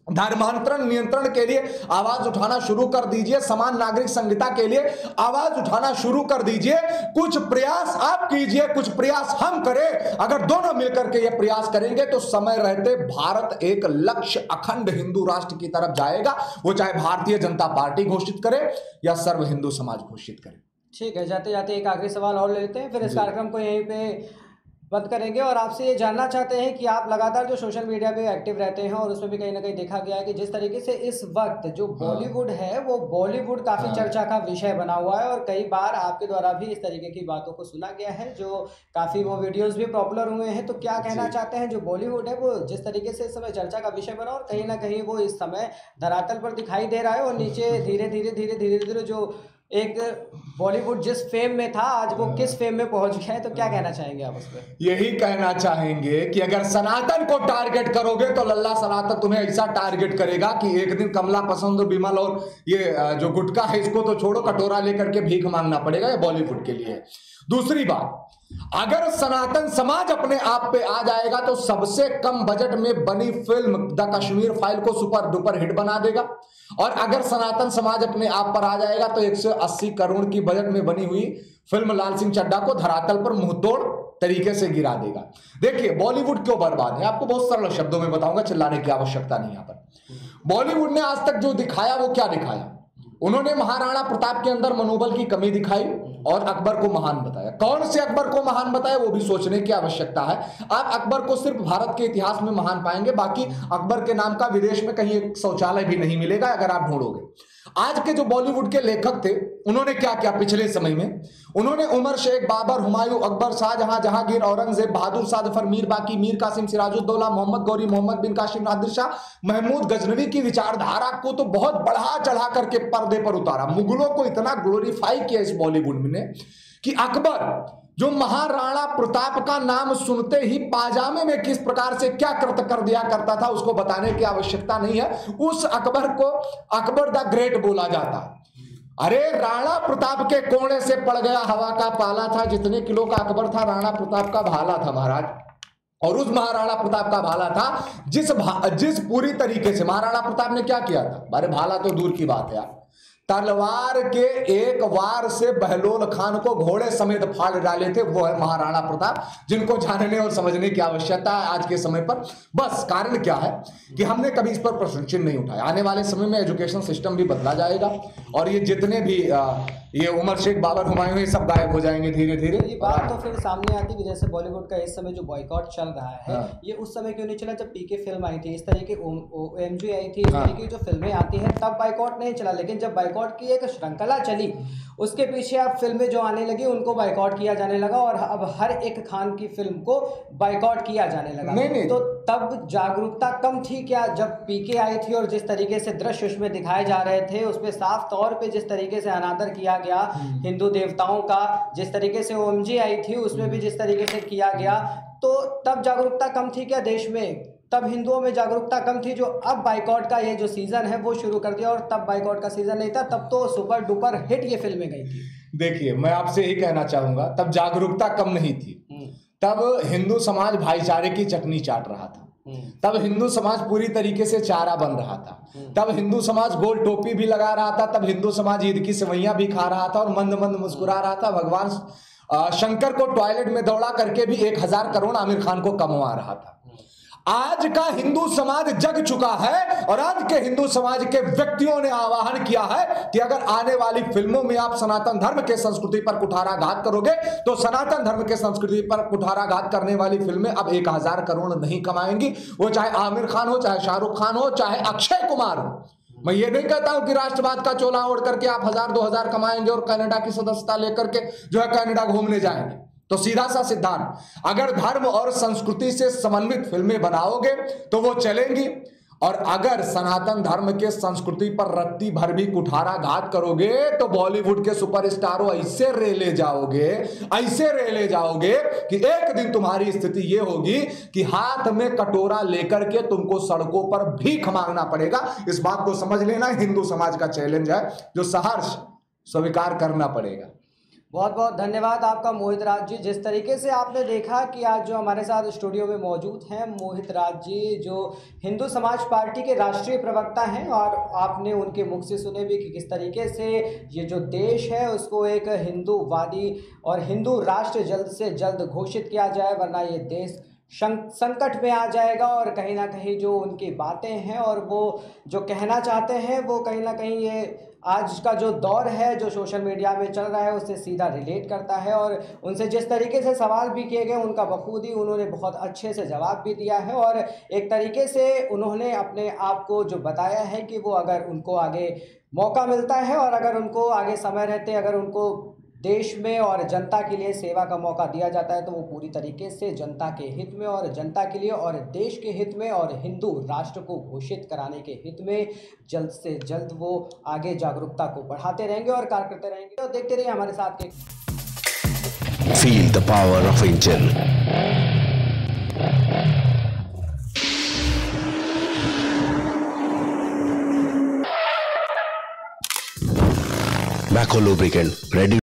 धर्मांतरण नियंत्रण के लिए आवाज उठाना शुरू कर दीजिए, समान नागरिक संहिता के लिए आवाज उठाना शुरू कर दीजिए। कुछ प्रयास आप कीजिए, कुछ प्रयास हम करें। अगर दोनों मिलकर के ये प्रयास करेंगे तो समय रहते भारत एक लक्ष्य अखंड हिंदू राष्ट्र की तरफ जाएगा, वो चाहे भारतीय जनता पार्टी घोषित करे या सर्व हिंदू समाज घोषित करे। ठीक है, जाते जाते एक आखिरी सवाल और ले लेते हैं, फिर इस कार्यक्रम को यहीं पे बंद करेंगे। और आपसे ये जानना चाहते हैं कि आप लगातार जो सोशल मीडिया पे एक्टिव रहते हैं और उसमें भी कहीं ना कहीं देखा गया है कि जिस तरीके से इस वक्त जो बॉलीवुड है वो बॉलीवुड काफ़ी चर्चा का विषय बना हुआ है, और कई बार आपके द्वारा भी इस तरीके की बातों को सुना गया है, जो काफ़ी वो वीडियोस भी पॉपुलर हुए हैं। तो क्या कहना चाहते हैं, जो बॉलीवुड है वो जिस तरीके से इस समय चर्चा का विषय बना और कहीं ना कहीं वो इस समय धरातल पर दिखाई दे रहा है, और नीचे धीरे धीरे जो एक बॉलीवुड जिस फेम में था आज वो किस फेम में पहुंच गया है, तो क्या कहना चाहेंगे आप उस पर? यही कहना चाहेंगे कि अगर सनातन को टारगेट करोगे तो लल्ला सनातन तुम्हें ऐसा टारगेट करेगा कि एक दिन कमला पसंद, विमल और ये जो गुटखा है इसको तो छोड़ो, कटोरा लेकर के भीख मांगना पड़ेगा। ये बॉलीवुड के लिए। दूसरी बात, अगर सनातन समाज अपने आप पे आ जाएगा तो सबसे कम बजट में बनी फिल्म द कश्मीर फाइल को सुपर डुपर हिट बना देगा। और अगर सनातन समाज अपने आप पर आ जाएगा तो 180 करोड़ की बजट में बनी हुई फिल्म लाल सिंह चड्ढा को धरातल पर मुंहतोड़ तरीके से गिरा देगा। देखिए, बॉलीवुड क्यों बर्बाद है आपको बहुत सरल शब्दों में बताऊंगा, चिल्लाने की आवश्यकता नहीं। यहां पर बॉलीवुड ने आज तक जो दिखाया वो क्या दिखाया? उन्होंने महाराणा प्रताप के अंदर मनोबल की कमी दिखाई और अकबर को महान बताया। कौन से अकबर को महान बताया वो भी सोचने की आवश्यकता है। आप अकबर को सिर्फ भारत के इतिहास में महान पाएंगे, बाकी अकबर के नाम का विदेश में कहीं एक शौचालय भी नहीं मिलेगा अगर आप ढूंढोगे। आज के जो बॉलीवुड के लेखक थे उन्होंने क्या किया पिछले समय में? उन्होंने उमर शेख, बाबर, हुमायूं, अकबर, शाहजहां, जहांगीर, औरंगजेब, बहादुर शाह जफर, मीर बाकी, मीर कासिम, सिराजुद्दौला, मोहम्मद गौरी, मोहम्मद बिन कासिम, नादिर शाह, महमूद गजनवी की विचारधारा को तो बहुत बढ़ा चढ़ा करके पर्दे पर उतारा। मुगलों को इतना ग्लोरीफाई किया इस बॉलीवुड ने कि अकबर जो महाराणा प्रताप का नाम सुनते ही पाजामे में किस प्रकार से क्या कृत्य कर दिया करता था उसको बताने की आवश्यकता नहीं है। उस अकबर को अकबर द ग्रेट बोला जाता। अरे राणा प्रताप के कोने से पड़ गया हवा का पाला था, जितने किलो का अकबर था राणा प्रताप का भाला था महाराज। और उस महाराणा प्रताप का भाला था जिस पूरी तरीके से महाराणा प्रताप ने क्या किया था, अरे भाला तो दूर की बात है यार, तलवार के एक वार से बहलोल खान को घोड़े समेत फाड़ डाले थे, वो है महाराणा प्रताप, जिनको जानने और समझने की आवश्यकता है आज के समय पर। बस कारण क्या है कि हमने कभी इस पर प्रश्न चिन्ह नहीं उठाया। आने वाले समय में एजुकेशन सिस्टम भी बदला जाएगा और ये जितने भी ये उमर शेख, बाबर हुमायूं, ये सब गायब हो जाएंगे धीरे धीरे। ये बात तो फिर सामने आती कि जैसे बॉलीवुड का इस समय जो बॉयकॉट चल रहा है, हाँ। ये उस समय क्यों नहीं चला जब पीके फिल्म आई थी, इस तरह की OMG आई थी, इस तरह की जो फिल्में आती हैं तब बॉयकॉट नहीं चला। लेकिन जब बॉयकॉट की एक श्रृंखला चली, उसके पीछे अब फिल्में जो आने लगी उनको बॉयकॉट किया जाने लगा और अब हर एक खान की फिल्म को बॉयकॉट किया जाने लगा। नहीं। तो तब जागरूकता कम थी क्या जब पीके आई थी? और जिस तरीके से दृश्य उसमें दिखाए जा रहे थे, उसमें साफ तौर पे जिस तरीके से अनादर किया गया हिंदू देवताओं का, जिस तरीके से OMG आई थी उसमें भी जिस तरीके से किया गया, तो तब जागरूकता कम थी क्या देश में? तब हिंदुओं में जागरूकता कम थी जो अब बाइकॉट का ये जो सीजन है वो शुरू कर दिया, और तब बाइकॉट का सीजन नहीं था, तब तो सुपर डुपर हिट ये फिल्में गई थी। देखिए, मैं आपसे यही कहना चाहूंगा, तब जागरूकता कम नहीं थी, तब हिंदू समाज भाईचारे की चटनी चाट रहा था, तब हिंदू समाज पूरी तरीके से चारा बन रहा था, तब हिंदू समाज गोल टोपी भी लगा रहा था, तब हिंदू समाज ईद की सेवैयां भी खा रहा था और मंद मंद मुस्कुरा रहा था। भगवान शंकर को टॉयलेट में दौड़ा करके भी 1000 करोड़ आमिर खान को कमवा रहा था। आज का हिंदू समाज जग चुका है और आज के हिंदू समाज के व्यक्तियों ने आह्वान किया है कि अगर आने वाली फिल्मों में आप सनातन धर्म के संस्कृति पर कुठाराघात करोगे तो सनातन धर्म के संस्कृति पर कुठाराघात करने वाली फिल्में अब 1000 करोड़ नहीं कमाएंगी, वो चाहे आमिर खान हो, चाहे शाहरुख खान हो, चाहे अक्षय कुमार हो। मैं ये नहीं कहता हूं कि राष्ट्रवाद का चोला ओढ़ करके आप 1000-2000 कमाएंगे और कनाडा की सदस्यता लेकर के जो है कनाडा घूमने जाएंगे। तो सीधा सा सिद्धांत, अगर धर्म और संस्कृति से समन्वित फिल्में बनाओगे तो वो चलेंगी, और अगर सनातन धर्म के संस्कृति पर रत्ती भर भी कुठाराघात करोगे तो बॉलीवुड के सुपरस्टारों ऐसे रेले जाओगे कि एक दिन तुम्हारी स्थिति ये होगी कि हाथ में कटोरा लेकर के तुमको सड़कों पर भीख मांगना पड़ेगा। इस बात को समझ लेना, हिंदू समाज का चैलेंज है जो सहर्ष स्वीकार करना पड़ेगा। बहुत बहुत धन्यवाद आपका मोहित राज जी। जिस तरीके से आपने देखा कि आज जो हमारे साथ स्टूडियो में मौजूद हैं मोहित राज जी, जो हिंदू समाज पार्टी के राष्ट्रीय प्रवक्ता हैं, और आपने उनके मुख से सुने भी कि किस तरीके से ये जो देश है उसको एक हिंदूवादी और हिंदू राष्ट्र जल्द से जल्द घोषित किया जाए, वरना ये देश संकट में आ जाएगा। और कहीं ना कहीं जो उनकी बातें हैं और वो जो कहना चाहते हैं वो कहीं ना कहीं ये आज का जो दौर है जो सोशल मीडिया में चल रहा है उससे सीधा रिलेट करता है। और उनसे जिस तरीके से सवाल भी किए गए उनका बखूबी उन्होंने बहुत अच्छे से जवाब भी दिया है, और एक तरीके से उन्होंने अपने आप को जो बताया है कि वो अगर उनको आगे मौका मिलता है और अगर उनको आगे समय रहते अगर उनको देश में और जनता के लिए सेवा का मौका दिया जाता है तो वो पूरी तरीके से जनता के हित में और जनता के लिए और देश के हित में और हिंदू राष्ट्र को घोषित कराने के हित में जल्द से जल्द वो आगे जागरूकता को बढ़ाते रहेंगे और कार्य करते रहेंगे। तो देखते रहिए हमारे साथ के Feel the power of Angel. Macco lubricant ready